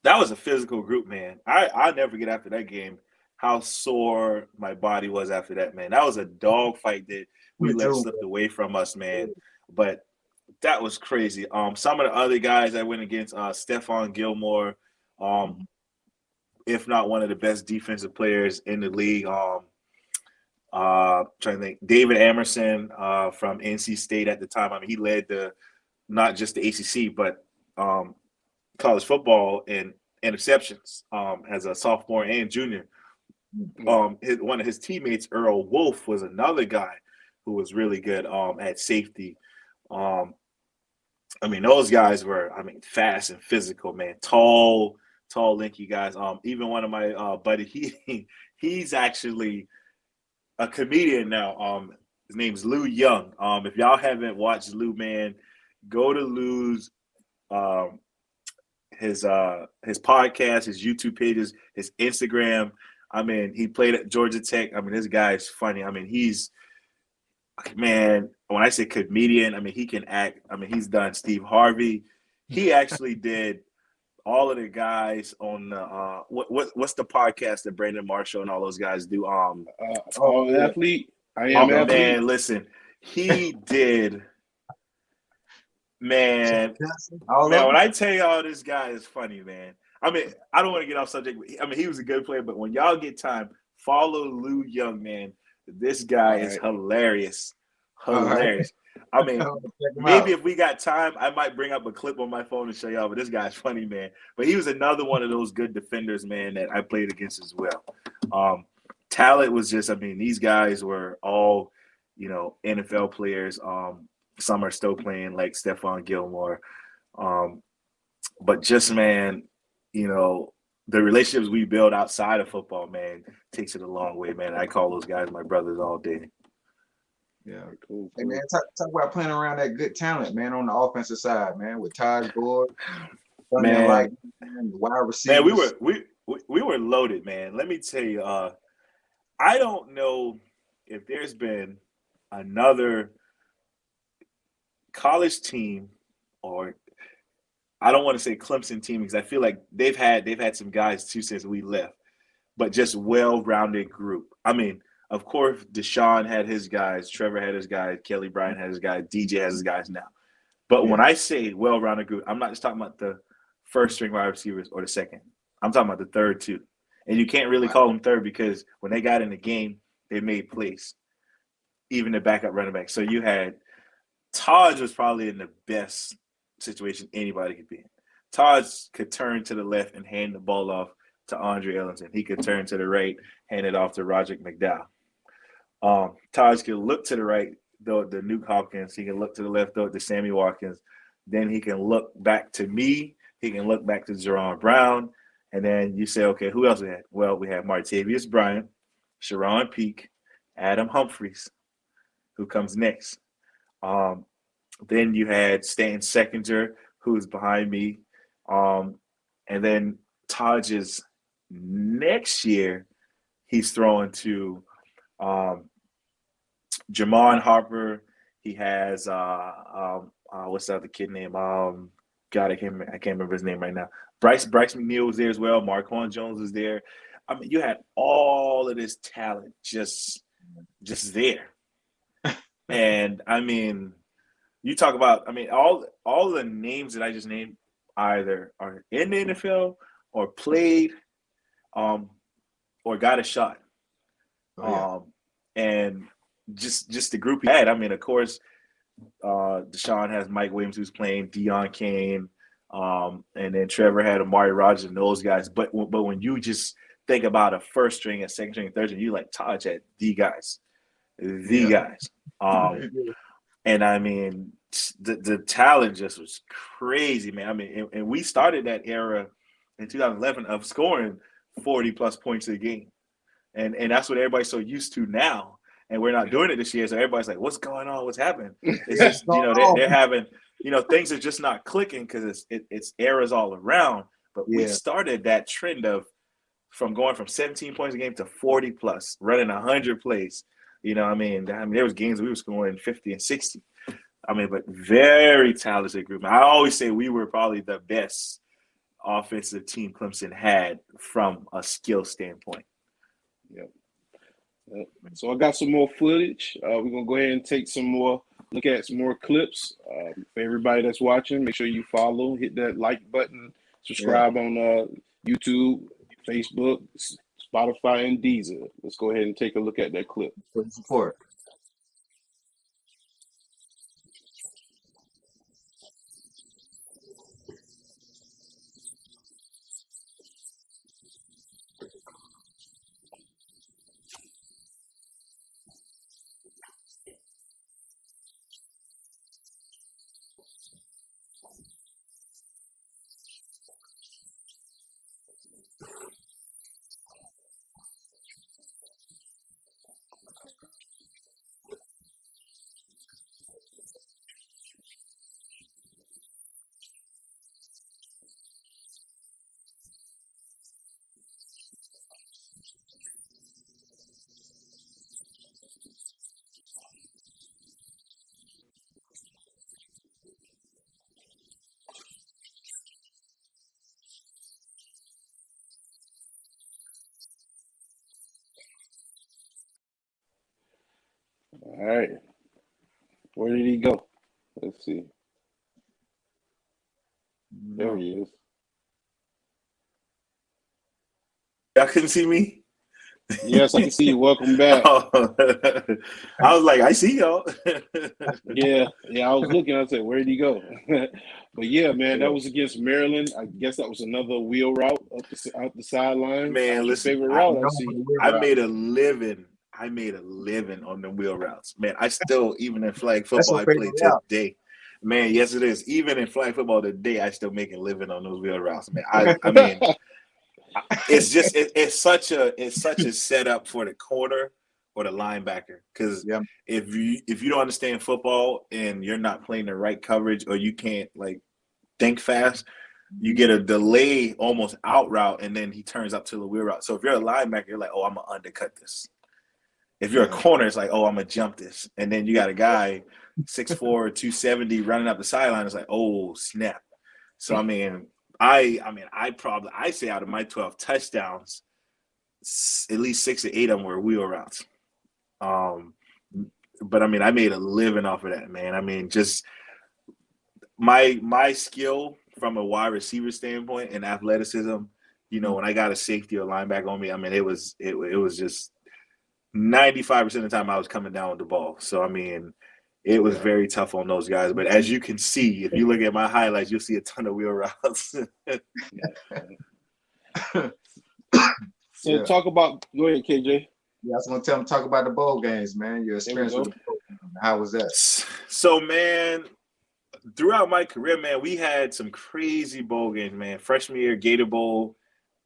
S3: was a physical group, man. I'll never get after that game how sore my body was after that, man. That was a dog fight that we let slip away from us, man. But that was crazy. Some of the other guys I went against, Stephon Gilmore, if not one of the best defensive players in the league. Trying to think, David Emerson from NC State at the time. I mean, he led not just the ACC, but college football in interceptions as a sophomore and junior. One of his teammates, Earl Wolf, was another guy who was really good at safety. I mean, those guys were, fast and physical, man. Tall, lanky guys. Even one of my buddy, he's actually a comedian now. His name's Lou Young. If y'all haven't watched Lou, man, go to Lou's his podcast, his YouTube pages, his Instagram. I mean, he played at Georgia Tech. I mean, this guy is funny. I mean, man, when I say comedian, I mean, he can act. I mean, he's done Steve Harvey. He actually did all of the guys on the what's the podcast that Brandon Marshall and all those guys do?
S1: Athlete. I am athlete.
S3: Man, listen, he did. Man, when I tell y'all this guy is funny, man. I mean, I don't want to get off subject. I mean, he was a good player, but when y'all get time, follow Lou Young, man. This guy is hilarious. Hilarious. I mean, maybe if we got time, I might bring up a clip on my phone and show y'all, but this guy's funny, man. But he was another one of those good defenders, man, that I played against as well. Talent was just, I mean, these guys were all, NFL players. Some are still playing, like Stephon Gilmore. But just, man, the relationships we build outside of football, man, takes it a long way, man. I call those guys my brothers all day.
S2: Yeah, cool. Hey, man, talk about playing around that good talent, man, on the offensive side, man, with Todd Gord,
S3: man,
S2: the wide receivers.
S3: Man, we were loaded, man. Let me tell you, I don't know if there's been another college team, or I don't want to say Clemson team, because I feel like they've had some guys too since we left, but just well-rounded group. I mean, of course, Deshaun had his guys, Trevor had his guys, Kelly Bryant had his guys, DJ has his guys now. But when I say well-rounded group, I'm not just talking about the first-string wide receivers or the second. I'm talking about the third too. And you can't really call them third, because when they got in the game, they made plays, even the backup running back. So you had Todd was probably in the best situation anybody could be in. Todd could turn to the left and hand the ball off to Andre Ellington. He could turn to the right, hand it off to Roderick McDowell. Todd could look to the right, throw it to Nuke Hopkins. He can look to the left, throw it to Sammy Watkins. Then he can look back to me. He can look back to Jerron Brown. And then you say, okay, who else we had? Well, we had Martavius Bryant, Sharon Peake, Adam Humphries, who comes next. Then you had Stanton Seckinger, who's behind me. And then Taj's next year, he's throwing to Jamon Harper. He has what's the other kid name? God, I can't remember his name right now. Bryce McNeil was there as well. Marquand Jones was there. I mean, you had all of this talent just there. And I mean, you talk about, I mean, all the names that I just named either are in the NFL or played or got a shot. And just the group he had. I mean, of course, Deshaun has Mike Williams, who's playing, Deion Kane, and then Trevor had Amari Rogers and those guys. But when you just think about a first string, a second string, third string, you like Taj had the guys. the guys. And I mean, the talent just was crazy, man. I mean, and we started that era in 2011 of scoring 40+ points a game, and that's what everybody's so used to now. And we're not doing it this year, so everybody's like, "What's going on? What's happening?" It's just they're having things are just not clicking because it's errors all around. But we started that trend of going from 17 points a game to 40+, running 100 plays. I mean, there was games we were scoring 50 and 60. I mean, but very talented group. I always say we were probably the best offensive team Clemson had from a skill standpoint.
S1: Yep. So I got some more footage. We're gonna go ahead and look at some more clips. For everybody that's watching, make sure you follow, hit that like button, subscribe on YouTube, Facebook, Spotify, and Deezer. Let's go ahead and take a look at that clip.
S2: For the support.
S1: All right. Where did he go? Let's see. There he is.
S3: Y'all couldn't see me?
S1: Yes, I can see you. Welcome back.
S3: I was like, I see y'all.
S1: Yeah, I was looking. I said, where did he go? But yeah, man, that was against Maryland. I guess that was another wheel route out the sideline.
S3: Man, listen,
S1: favorite route
S3: I made a living. I made a living on the wheel routes. Man, I still, even in flag football, I play today. Man, yes, it is. Even in flag football today, I still make a living on those wheel routes. Man, I mean, it's just it's such a setup for the corner or the linebacker. Because if you don't understand football and you're not playing the right coverage or you can't think fast, you get a delay almost out route, and then he turns up to the wheel route. So if you're a linebacker, you're like, oh, I'm gonna undercut this. If you're a corner, it's like, oh, I'm gonna jump this. And then you got a guy 6'4", 270 running up the sideline. It's like, oh, snap. So I mean, I say out of my 12 touchdowns, at least 6 or 8 of them were wheel routes. But I mean, I made a living off of that, man. I mean, just my skill from a wide receiver standpoint and athleticism, when I got a safety or linebacker on me, I mean, it was just 95% of the time I was coming down with the ball. So I mean, it was very tough on those guys. But as you can see, if you look at my highlights, you'll see a ton of wheel routes.
S1: So talk about. Go ahead, KJ.
S2: Yeah, I was gonna talk about the bowl games, man. Your experience with the bowl games. How was that?
S3: So, man, throughout my career, man, we had some crazy bowl games, man. Freshman year, Gator Bowl.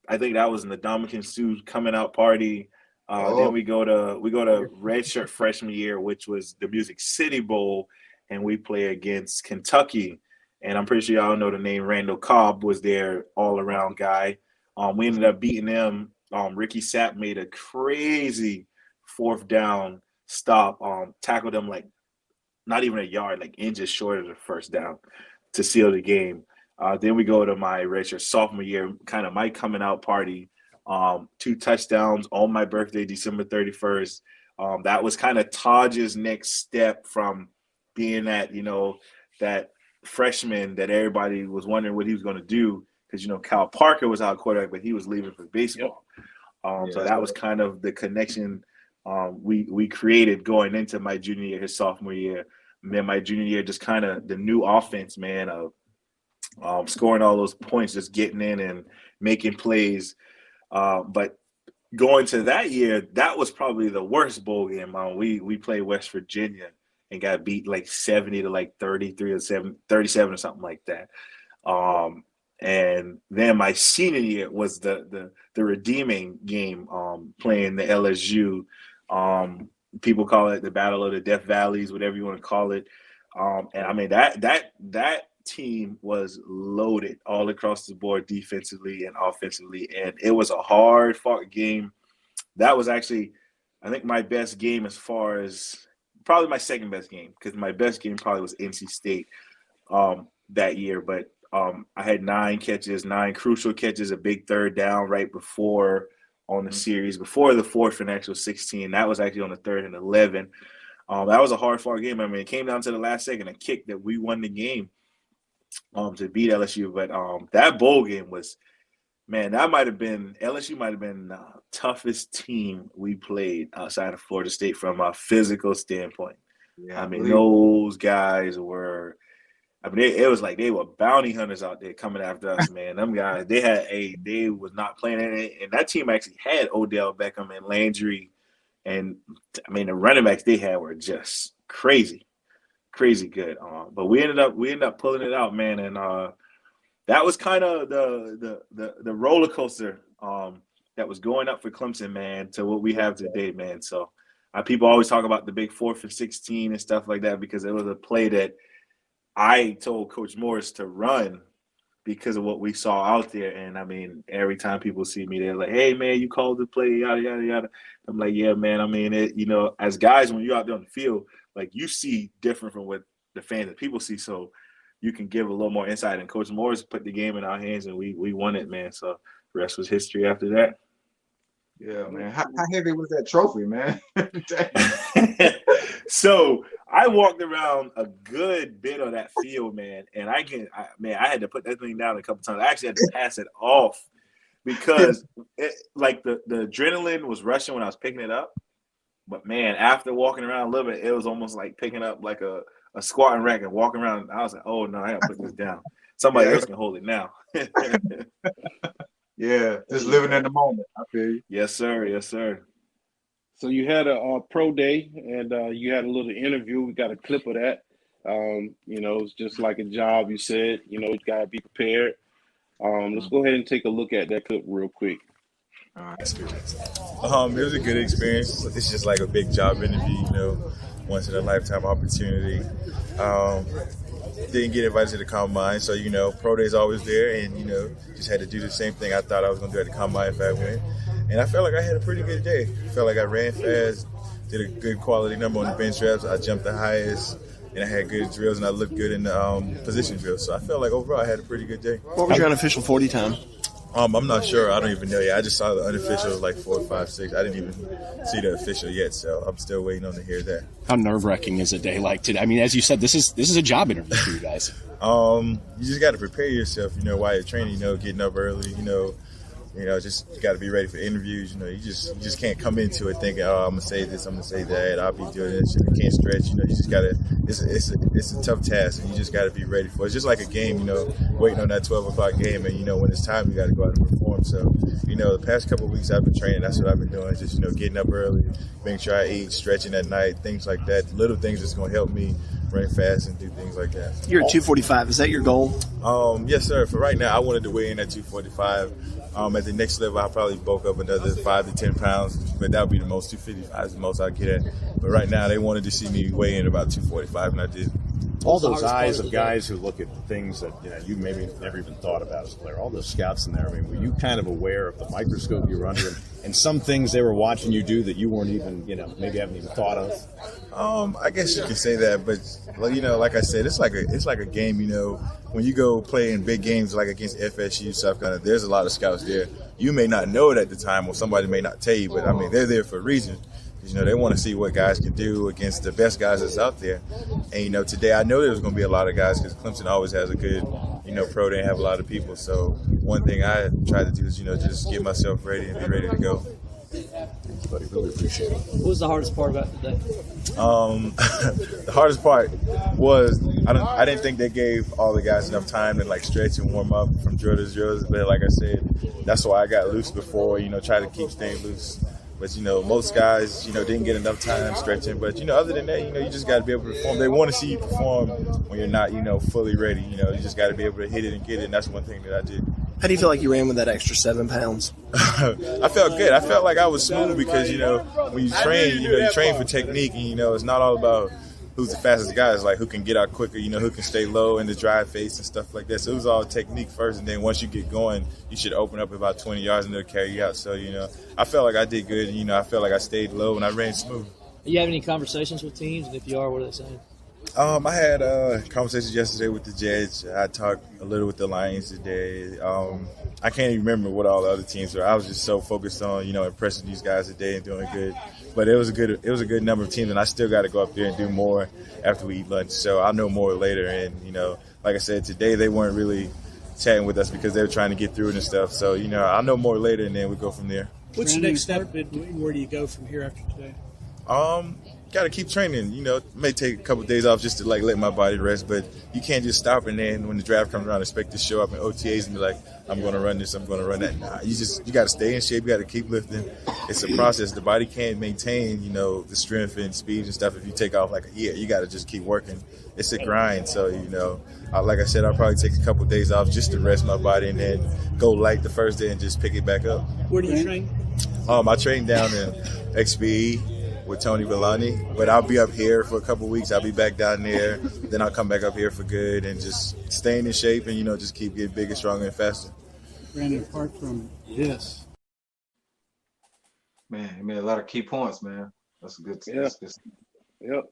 S3: I think that was in the Dominican Sue's coming out party. Then we go to redshirt freshman year, which was the Music City Bowl, and we play against Kentucky. And I'm pretty sure y'all know the name Randall Cobb was their all-around guy. We ended up beating them. Ricky Sapp made a crazy 4th down stop, tackled them like not even a yard, like inches short of the 1st down to seal the game. Then we go to my redshirt sophomore year, kind of my coming out party. 2 touchdowns on my birthday, December 31st. That was kind of Taj's next step from being that freshman that everybody was wondering what he was going to do because, Kyle Parker was our quarterback, but he was leaving for baseball. So that was kind of the connection we created going into my junior year, his sophomore year. And then my junior year, just kind of the new offense, man, of scoring all those points, just getting in and making plays. But going to that year, that was probably the worst bowl game. We played West Virginia and got beat like 70 to like 33 or 37 or something like that. And then my senior year was the redeeming game, playing the LSU. People call it the Battle of the Death Valleys, whatever you want to call it. And I mean that team was loaded all across the board, defensively and offensively, and it was a hard fought game. That was actually, I think, my best game, as far as probably my second best game, because my best game probably was NC State that year. But I had 9 crucial catches, a big third down right before on the series, before the fourth and actual 16. That was actually on the 3rd and 11. That was a hard-fought game. I mean, it came down to the last second, a kick that we won the game to beat LSU. But that bowl game was, man, LSU might have been the toughest team we played outside of Florida State from a physical standpoint. Yeah, I mean, those guys were, it was like they were bounty hunters out there coming after us, man. Them guys, they was not playing anything. And that team actually had Odell Beckham and Landry. And I mean, the running backs they had were just crazy good. But we ended up pulling it out, man. And that was kind of the roller coaster that was going up for Clemson, man, to what we have today, man. So people always talk about the big 4th and 16 and stuff like that, because it was a play that I told Coach Morris to run because of what we saw out there. And I mean, every time people see me, they're like, "Hey, man, you called the play, yada yada yada." I'm like, "Yeah, man. I mean, as guys, when you're out there on the field, like, you see different from what the fans and people see, so you can give a little more insight." And Coach Morris put the game in our hands, and we won it, man. So the rest was history after that.
S2: Yeah, man. How heavy was that trophy, man?
S3: So I walked around a good bit of that field, man, and I had to put that thing down a couple times. I actually had to pass it off because the adrenaline was rushing when I was picking it up. But man, after walking around a little bit, it was almost like picking up like a squatting rack and walking around. I was like, "Oh no, I gotta put this down. Somebody else can hold it now."
S2: Yeah, just living in the moment. I feel you.
S3: Yes, sir. Yes, sir.
S1: So you had a pro day, and you had a little interview. We got a clip of that. It's just like a job. You said, you got to be prepared. Let's go ahead and take a look at that clip real quick.
S5: All right. It was a good experience. It's just like a big job interview, once in a lifetime opportunity. Didn't get invited to the combine, so pro day's always there, and just had to do the same thing I thought I was gonna do at the combine if I went. And I felt like I had a pretty good day. I felt like I ran fast, did a good quality number on the bench reps. I jumped the highest, and I had good drills, and I looked good in the position drills. So I felt like overall I had a pretty good day.
S6: What was your unofficial 40 time?
S5: I'm not sure. I don't even know yet. I just saw the unofficial like 4, 5, 6. I didn't even see the official yet, so I'm still waiting on to hear that.
S6: How nerve-wracking is a day like today? I mean, as you said, this is a job interview for you guys.
S5: You just got to prepare yourself. While you're training. Getting up early. Just got to be ready for interviews. You just can't come into it thinking, "Oh, I'm gonna say this, I'm gonna say that. I'll be doing this." You can't stretch. You just gotta. It's a tough task, and you just gotta be ready for it. It's just like a game. Waiting on that 12 o'clock game, and when it's time, you gotta go out and perform. So, the past couple of weeks I've been training. That's what I've been doing. Just getting up early, making sure I eat, stretching at night, things like that. Little things that's gonna help me run fast and do things like that.
S6: You're at 245. Is that your goal?
S5: Yes, sir. For right now, I wanted to weigh in at 245. At the next level, I'll probably bulk up another 5 to 10 pounds, but that would be the most. 255 is the most I get at. But right now, they wanted to see me weigh in about 245, and I did.
S7: All those eyes of guys who look at things that you maybe never even thought about as a player. All those scouts in there. I mean, were you kind of aware of the microscope you were under, and some things they were watching you do that you weren't even, maybe haven't even thought of?
S5: I guess you can say that, but like I said, it's like a game. When you go play in big games like against FSU, South Carolina, there's a lot of scouts there. You may not know it at the time, or somebody may not tell you, but I mean, they're there for a reason. They want to see what guys can do against the best guys that's out there. And, today I know there's going to be a lot of guys because Clemson always has a good, pro day and have a lot of people. So one thing I try to do is, just get myself ready and be ready to go.
S7: Thanks, buddy. Really appreciate it.
S8: What was the hardest part about today?
S5: The hardest part was I didn't think they gave all the guys enough time to like stretch and warm up from drill to drills. But like I said, that's why I got loose before. Try to keep staying loose. But most guys, didn't get enough time stretching. But other than that, you just got to be able to perform. They want to see you perform when you're not, fully ready. You just got to be able to hit it and get it. And that's one thing that I did.
S8: How do you feel like you ran with that extra 7 pounds?
S5: I felt good. I felt like I was smooth because when you train, you train for technique, and it's not all about who's the fastest guy. It's like who can get out quicker, who can stay low in the drive face and stuff like that. So it was all technique first, and then once you get going, you should open up about 20 yards and they'll carry you out. So, I felt like I did good. I felt like I stayed low and I ran smooth.
S9: Are you having any conversations with teams? And if you are, what are they saying?
S5: I had conversations yesterday with the judge. I talked a little with the Lions today. I can't even remember what all the other teams were. I was just so focused on, impressing these guys today and doing good. But it was a good number of teams, and I still got to go up there and do more after we eat lunch. So I'll know more later. And, like I said, today they weren't really chatting with us because they were trying to get through it and stuff. So, I'll know more later, and then we go from there.
S10: What's the next step, and where do you go from here after today?
S5: Got to keep training. May take a couple of days off just to let my body rest, but you can't just stop and then when the draft comes around expect to show up in OTAs and be like, I'm going to run this, I'm going to run that. Nah, you got to stay in shape. You got to keep lifting. It's a process. The body can't maintain, the strength and speed and stuff if you take off like a year. You got to just keep working. It's a grind. So, like I said, I'll probably take a couple of days off just to rest my body and then go light the first day and just pick it back up.
S10: Where do you train?
S5: I train down in XBE with Tony Villani, but I'll be up here for a couple of weeks. I'll be back down there. Then I'll come back up here for good and just staying in shape and, just keep getting bigger, stronger, and faster.
S10: Brandon, apart from this.
S2: Man, he made a lot of key points, man. That's good.
S1: Yeah.
S2: That's good.
S1: Yep.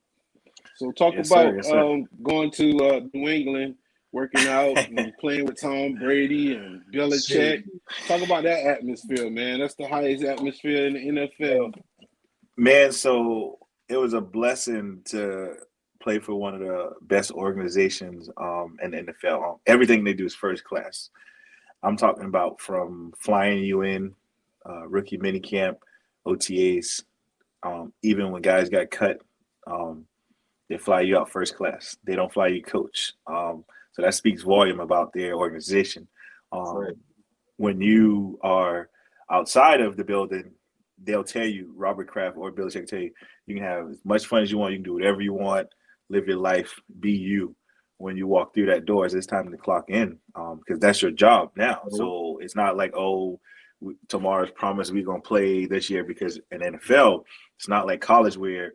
S1: So talk
S3: Yes,
S1: about
S3: sir.
S1: going to New England, working out and playing with Tom Brady and Belichick. Talk about that atmosphere, man. That's the highest atmosphere in the NFL.
S3: Man, so it was a blessing to play for one of the best organizations in the NFL. Everything they do is first class. I'm talking about from flying you in, rookie minicamp, OTAs, even when guys got cut, they fly you out first class. They don't fly you coach. So that speaks volume about their organization.
S2: Right.
S3: When you are outside of the building, they'll tell you, Robert Kraft or Belichick will tell you, you can have as much fun as you want. You can do whatever you want, live your life, be you. When you walk through that door, it's time to clock in because that's your job now. So it's not like, tomorrow's promise we're going to play this year because in NFL, it's not like college where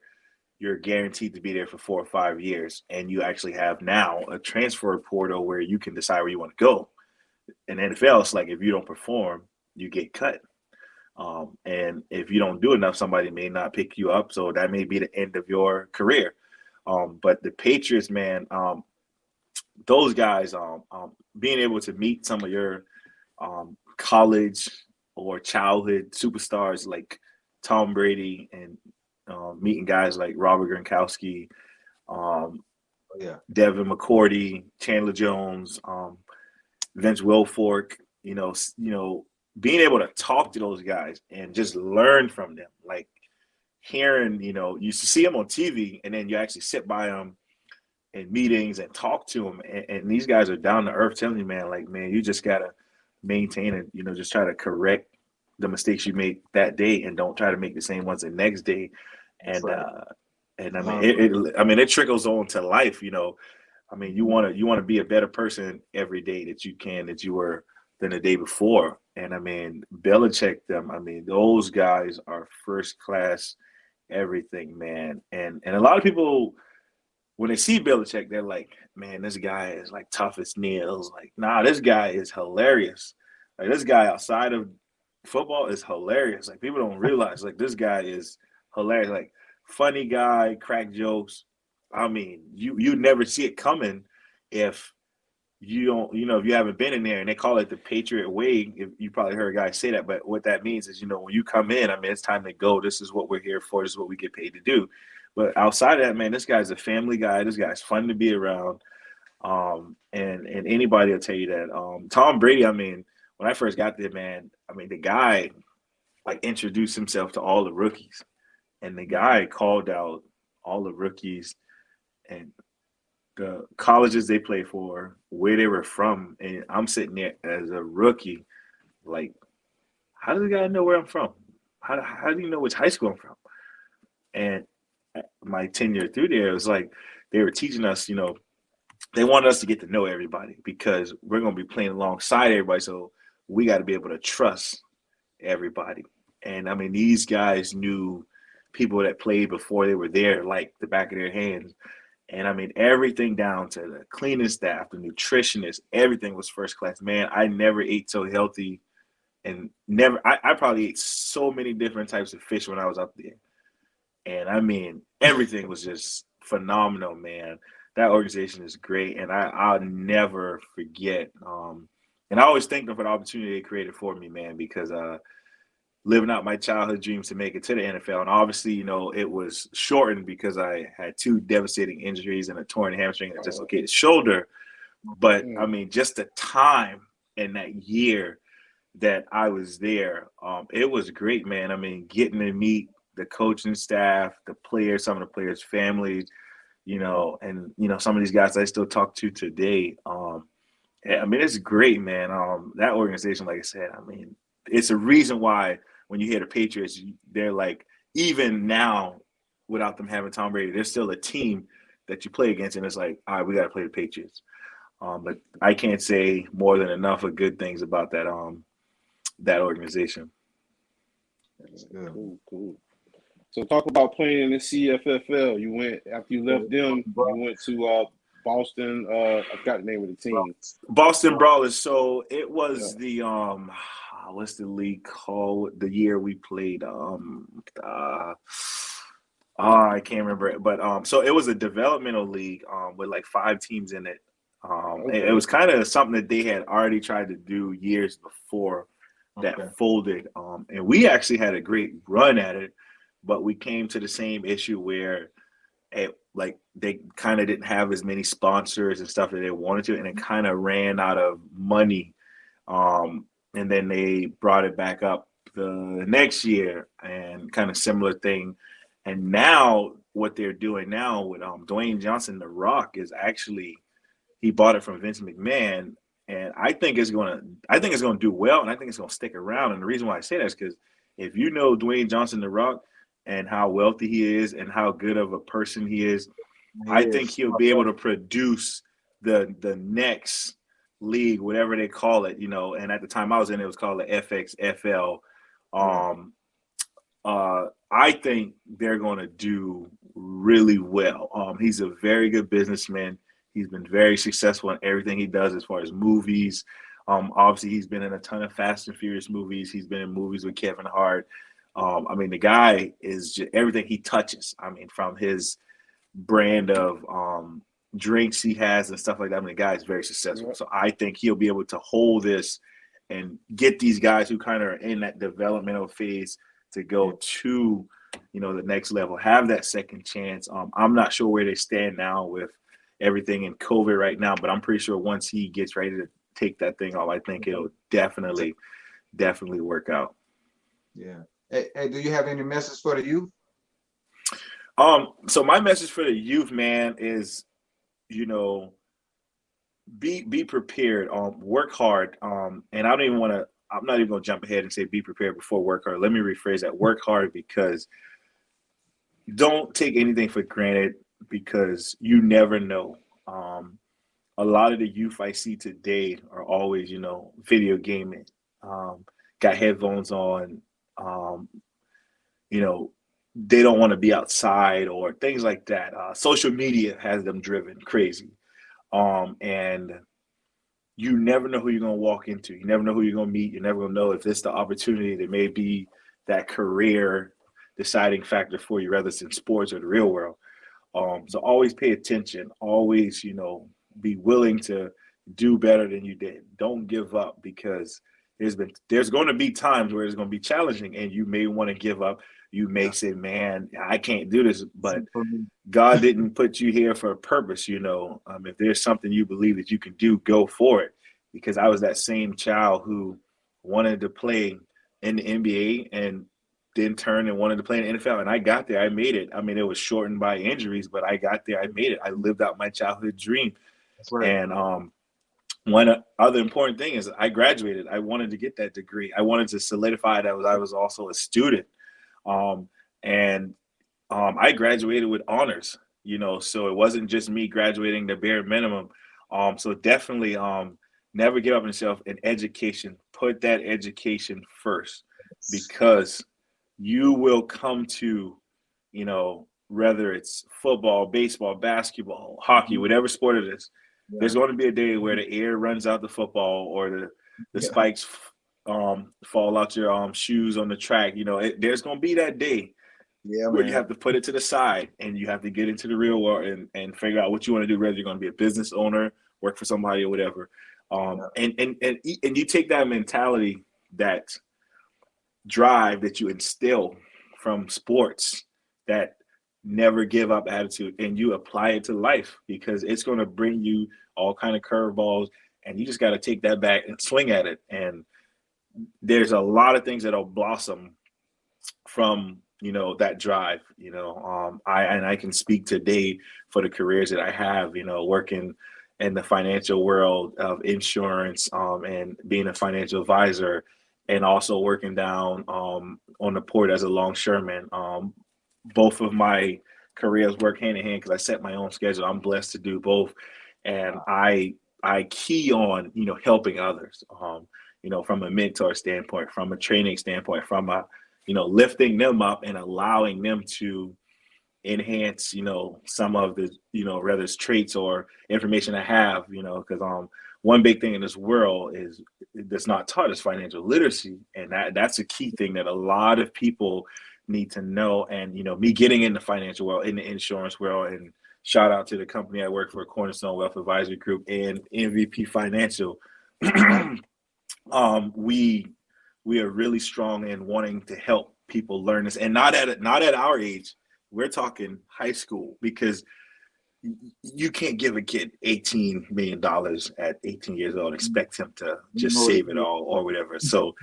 S3: you're guaranteed to be there for 4 or 5 years. And you actually have now a transfer portal where you can decide where you want to go. In NFL, it's like if you don't perform, you get cut. And if you don't do enough, somebody may not pick you up. So that may be the end of your career. But the Patriots, man, those guys, being able to meet some of your college or childhood superstars like Tom Brady and meeting guys like Robert Gronkowski, Devin McCourty, Chandler Jones, Vince Wilfork, being able to talk to those guys and just learn from them, like hearing, you see them on TV and then you actually sit by them in meetings and talk to them. And these guys are down to earth telling you, man, you just got to maintain and, just try to correct the mistakes you make that day and don't try to make the same ones the next day. And, it trickles on to life, you want to be a better person every day that you were than the day before. And Belichick, those guys are first class everything, man. And a lot of people, when they see Belichick, they're like, man, this guy is like tough as nails. Like, nah, this guy is hilarious. Like, this guy outside of football is hilarious. Like, people don't realize, like, this guy is hilarious. Like, funny guy, crack jokes. You never see it coming if you don't, if you haven't been in there. And they call it the Patriot way. If you probably heard guys say that, but what that means is, when you come in, it's time to go. This is what we're here for. This is what we get paid to do. But outside of that, man, this guy's a family guy. This guy's fun to be around. And anybody will tell you that. Tom Brady, when I first got there, man, the guy like introduced himself to all the rookies. And the guy called out all the rookies. And the colleges they play for, where they were from, and I'm sitting there as a rookie, like, how does the guy know where I'm from? How do you know which high school I'm from? And my tenure through there, it was like they were teaching us, they wanted us to get to know everybody because we're going to be playing alongside everybody. So we got to be able to trust everybody. And I mean, these guys knew people that played before they were there, like the back of their hands. And I mean, everything down to the cleaning staff, the nutritionist, everything was first class. Man, I never ate so healthy and I probably ate so many different types of fish when I was up there. And I mean, everything was just phenomenal, man. That organization is great. And I'll never forget. And I always thank them for the opportunity they created for me, man, because living out my childhood dreams to make it to the NFL. And obviously, it was shortened because I had 2 devastating injuries and a torn hamstring and a dislocated shoulder. But I mean, just the time in that year that I was there, it was great, man. I mean, getting to meet the coaching staff, the players, some of the players' families, and some of these guys I still talk to today. I mean, it's great, man. That organization, like I said, I mean, it's a reason why when you hear the Patriots, they're like, even now, without them having Tom Brady, they're still a team that you play against, and it's like, all right, we got to play the Patriots. But I can't say more than enough of good things about that organization.
S1: Cool. So talk about playing in the CFFL. You went after you left them. You went to Boston. I forgot the name of the team.
S3: Boston Brawlers. So it was the what's the league called? The year we played. I can't remember it, but so it was a developmental league with like 5 teams in it. It was kind of something that they had already tried to do years before that folded. And we actually had a great run at it, but we came to the same issue where they kind of didn't have as many sponsors and stuff that they wanted to, and it kind of ran out of money. And then they brought it back up the next year and kind of similar thing. And now what they're doing now with Dwayne Johnson, The Rock, is actually he bought it from Vince McMahon, and I think it's gonna do well, and I think it's gonna stick around. And the reason why I say that is because if you know Dwayne Johnson, The Rock, and how wealthy he is and how good of a person he is, I think he'll be able to produce the next league, whatever they call it, and at the time I was in, it was called the FXFL. I think they're going to do really well. He's a very good businessman. He's been very successful in everything he does as far as movies. Obviously, he's been in a ton of Fast and Furious movies. He's been in movies with Kevin Hart. I mean, the guy is just everything he touches. I mean, from his brand of drinks he has and stuff like that. I mean, the guy is very successful. So I think he'll be able to hold this and get these guys who kind of are in that developmental phase to go to, the next level, have that second chance. I'm not sure where they stand now with everything in COVID right now, but I'm pretty sure once he gets ready to take that thing off, I think it'll definitely work out.
S2: Yeah. Hey, do you have any message for the youth?
S3: So my message for the youth, man, is, be prepared, work hard. And I'm not even going to jump ahead and say be prepared before work hard. Let me rephrase that. Work hard, because don't take anything for granted, because you never know. A lot of the youth I see today are always, video gaming, got headphones on, they don't want to be outside or things like that. Social media has them driven crazy. And you never know who you're going to walk into. You never know who you're going to meet. You're never going to know if it's the opportunity that may be that career deciding factor for you, whether it's in sports or the real world. So always pay attention. Always, be willing to do better than you did. Don't give up, because there's going to be times where it's going to be challenging and you may want to give up. You may say, man, I can't do this, but God didn't put you here for a purpose. If there's something you believe that you can do, go for it. Because I was that same child who wanted to play in the NBA, and then turned and wanted to play in the NFL, and I got there. I made it. I mean, it was shortened by injuries, but I got there. I made it. I lived out my childhood dream.
S2: That's right.
S3: And one other important thing is I graduated. I wanted to get that degree. I wanted to solidify that I was also a student. And I graduated with honors, so it wasn't just me graduating the bare minimum. So definitely never give up on yourself in education. Put that education first, because you will come to, whether it's football, baseball, basketball, hockey, whatever sport it is, there's going to be a day where the air runs out the football, or the spikes fall out your shoes on the track. There's going to be that day where you have to put it to the side and you have to get into the real world and figure out what you want to do, whether you're going to be a business owner, work for somebody or whatever. And you take that mentality, that drive that you instill from sports, that never give up attitude, and you apply it to life, because it's going to bring you all kind of curveballs, and you just got to take that back and swing at it. And there's a lot of things that'll blossom from that drive. I can speak today for the careers that I have, working in the financial world of insurance, and being a financial advisor, and also working down on the port as a longshoreman. Both of my careers work hand in hand because I set my own schedule. I'm blessed to do both, and I key on helping others, from a mentor standpoint, from a training standpoint, from a lifting them up and allowing them to enhance some of the whether it's traits or information I have, because one big thing in this world that's not taught is financial literacy, and that's a key thing that a lot of people need to know. And me getting in the financial world, in the insurance world, and shout out to the company I work for, Cornerstone Wealth Advisory Group and MVP Financial. We are really strong in wanting to help people learn this, and not at our age. We're talking high school, because you can't give a kid $18 million at 18 years old and expect him to just save it all or whatever. So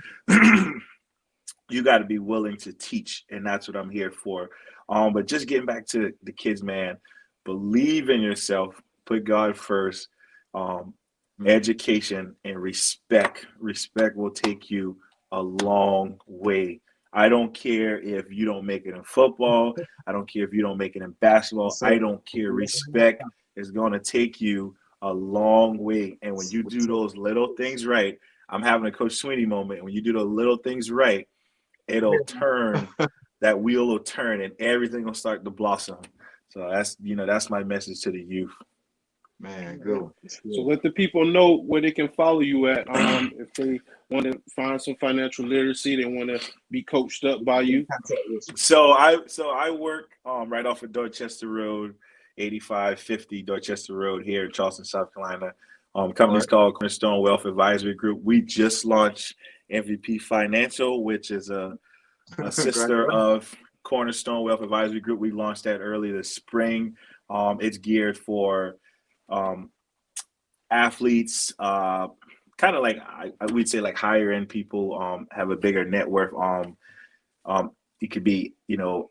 S3: you got to be willing to teach, and that's what I'm here for. But just getting back to the kids, man, believe in yourself, put God first, education and respect. Respect will take you a long way. I don't care if you don't make it in football. I don't care if you don't make it in basketball. I don't care. Respect is going to take you a long way. And when you do those little things right, I'm having a Coach Sweeney moment. When you do those little things right, it'll turn, that wheel will turn, and everything will start to blossom. So that's my message to the youth.
S2: Man, good.
S1: So let the people know where they can follow you at. If they want to find some financial literacy, they want to be coached up by you.
S3: So I work right off of Dorchester Road, 8550 Dorchester Road here in Charleston, South Carolina. Company's called Cornerstone Wealth Advisory Group. We just launched MVP Financial, which is a sister of Cornerstone Wealth Advisory Group. We launched that early this spring. It's geared for athletes, kind of like I would say like higher end people, have a bigger net worth. It could be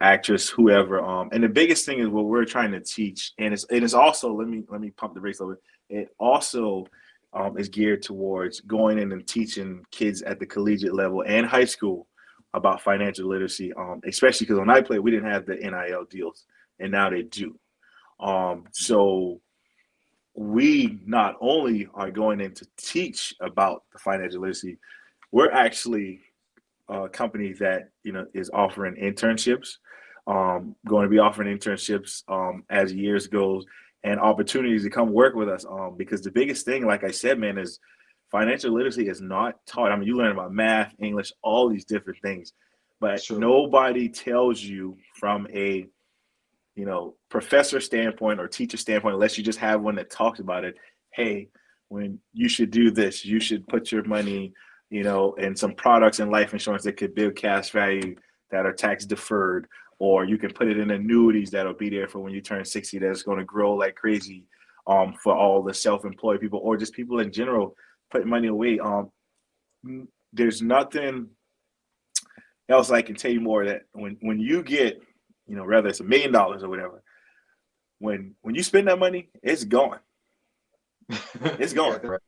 S3: actress, whoever. And the biggest thing is what we're trying to teach, and it's also, let me pump the brakes over. It also is geared towards going in and teaching kids at the collegiate level and high school about financial literacy, especially because when I played, we didn't have the NIL deals, and now they do. So we not only are going in to teach about the financial literacy, we're actually a company that is offering internships, going to be offering internships as years goes, and opportunities to come work with us. Because the biggest thing, like I said, man, is financial literacy is not taught. I mean, you learn about math, English, all these different things, but nobody tells you from a professor standpoint or teacher standpoint, unless you just have one that talks about it. Hey, when you should do this, you should put your money, in some products in life insurance that could build cash value that are tax deferred, or you can put it in annuities that'll be there for when you turn 60, that's going to grow like crazy, for all the self-employed people or just people in general putting money away. There's nothing else I can tell you more that when you get, whether it's $1 million or whatever, when you spend that money, it's gone. It's gone.
S2: Yeah, right.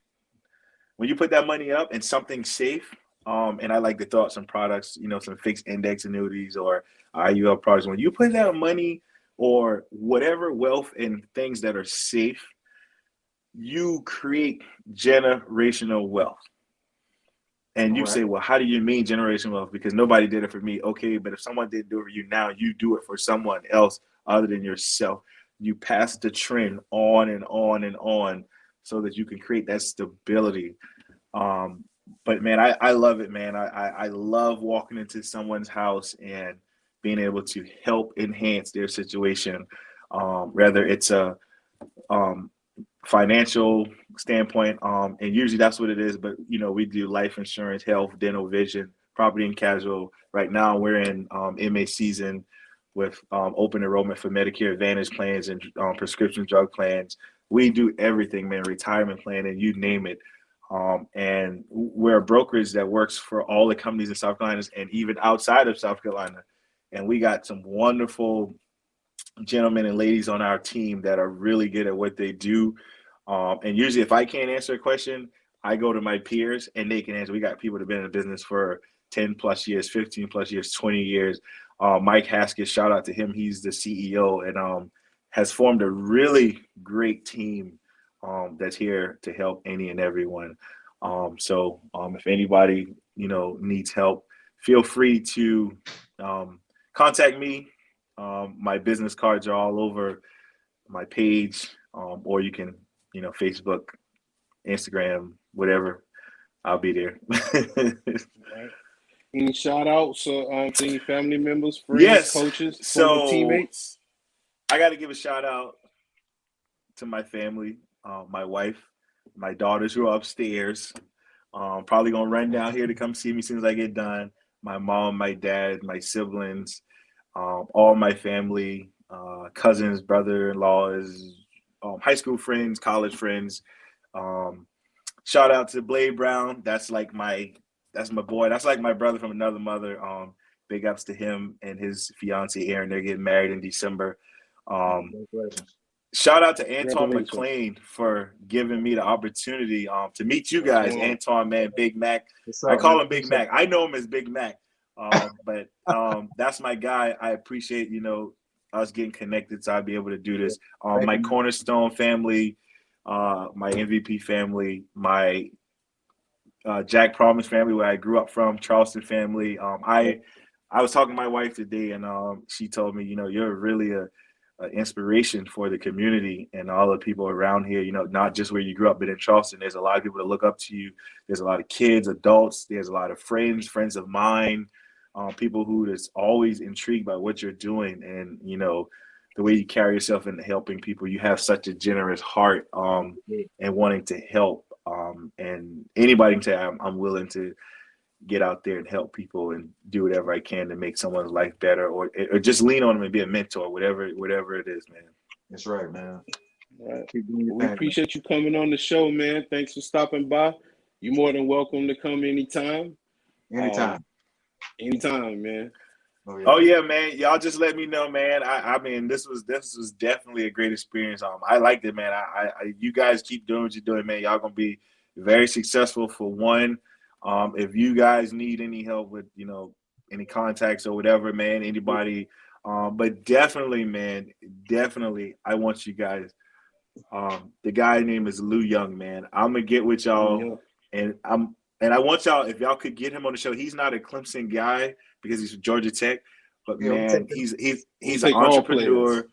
S3: When you put that money up in something safe, and I like to throw out some products, some fixed index annuities or IUL products. When you put that money or whatever wealth in things that are safe, you create generational wealth. And you say, well, how do you mean generational wealth? Because nobody did it for me. Okay, but if someone didn't do it for you now, you do it for someone else other than yourself. You pass the trend on and on and on so that you can create that stability. But man, I love it, man. I love walking into someone's house and being able to help enhance their situation, whether it's a financial standpoint, and usually that's what it is. But we do life insurance, health, dental, vision, property and casual. Right now, we're in MA season with open enrollment for Medicare Advantage plans and prescription drug plans. We do everything, man. Retirement plan, and you name it. And we're a brokerage that works for all the companies in South Carolina and even outside of South Carolina. And we got some wonderful gentlemen and ladies on our team that are really good at what they do. And usually if I can't answer a question, I go to my peers and they can answer. We got people that have been in the business for 10 plus years, 15 plus years, 20 years. Mike Haskett, shout out to him. He's the CEO and has formed a really great team that's here to help any and everyone. So if anybody, needs help, feel free to contact me. My business cards are all over my page, or you can, Facebook, Instagram, whatever. I'll be there.
S1: Any shout outs to any family members, friends, coaches, former teammates?
S3: I got to give a shout out to my family, my wife, my daughters who are upstairs. Probably going to run down here to come see me as soon as I get done. My mom, my dad, my siblings, all my family, cousins, brother-in-laws, high school friends, college friends. Shout out to Blade Brown. That's my boy. That's like my brother from another mother. Big ups to him and his fiance Erin. They're getting married in December. Shout out to Antoine McLean for giving me the opportunity to meet you guys. Antoine, man, Big Mac. I call him Big Mac. I know him as Big Mac. But that's my guy. I appreciate, us getting connected so I'll be able to do this. My Cornerstone family, my MVP family, my Jack Promise family, where I grew up from, Charleston family. I was talking to my wife today, and she told me, you're really an inspiration for the community and all the people around here, not just where you grew up, but in Charleston. There's a lot of people that look up to you. There's a lot of kids, adults. There's a lot of friends of mine, people who is always intrigued by what you're doing and, the way you carry yourself in helping people. You have such a generous heart and wanting to help. And anybody can say I'm willing to get out there and help people and do whatever I can to make someone's life better or just lean on them and be a mentor, whatever it is, man.
S2: That's right, man.
S1: All right. We appreciate you coming on the show, man. Thanks for stopping by. You're more than welcome to come anytime. Anytime, man.
S3: Oh yeah, man. Y'all just let me know, man. I mean, this was definitely a great experience. I liked it, man. You guys keep doing what you're doing, man. Y'all gonna be very successful for one. If you guys need any help with, any contacts or whatever, man, anybody, but definitely, man, I want you guys. The guy's name is Lou Young, man. I'm gonna get with y'all, and I want y'all, if y'all could get him on the show. He's not a Clemson guy because he's from Georgia Tech, but man, he's an entrepreneur.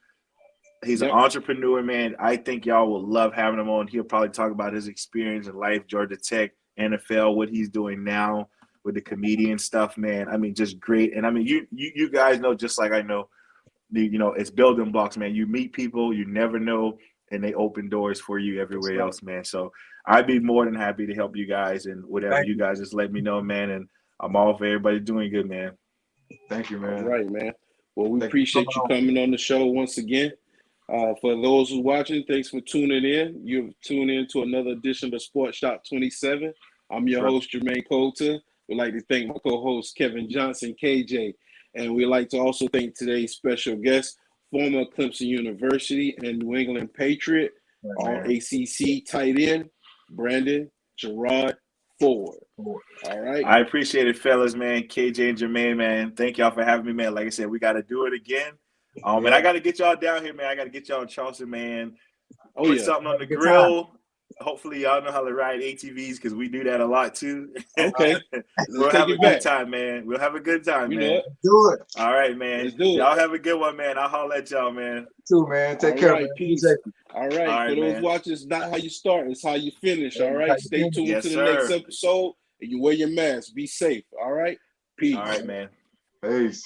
S3: He's an entrepreneur, man. I think y'all will love having him on. He'll probably talk about his experience in life, Georgia Tech, NFL, what he's doing now with the comedian stuff, man. I mean, just great. And I mean, you guys know, just like I know, it's building blocks, man. You meet people you never know, and they open doors for you everywhere else, man. So I'd be more than happy to help you guys and whatever you guys just let me know, man. And I'm all for everybody doing good, man.
S2: Thank you, man.
S1: All right, man. Well, we appreciate you coming on the show once again. For those who watching, thanks for tuning in. You've tuned in to another edition of Sports Shop 27. I'm your host, Jermaine Coulter. We'd like to thank my co-host Kevin Johnson, KJ, and we'd like to also thank today's special guest, former Clemson University and New England Patriot, all ACC tight end, Brandon Gerard Ford. All right.
S3: I appreciate it, fellas, man. KJ and Jermaine, man. Thank y'all for having me, man. Like I said, we got to do it again. And I got to get y'all down here, man. I got to get y'all in Charleston, man. Put something on the grill. Hopefully, y'all know how to ride ATVs because we do that a lot too.
S1: Okay.
S3: We'll have a good time, man. We'll have a good time, man.
S1: Know it.
S2: Do it.
S3: All right, man.
S1: Let's do it.
S3: Y'all have a good one, man. I'll holler at y'all, man.
S2: Too, man. Take care, man.
S1: Peace. All right. For those watching, it's not how you start, it's how you finish. All right. Stay tuned to the next episode and you wear your mask. Be safe. All right. Peace.
S3: All right, man.
S2: Peace.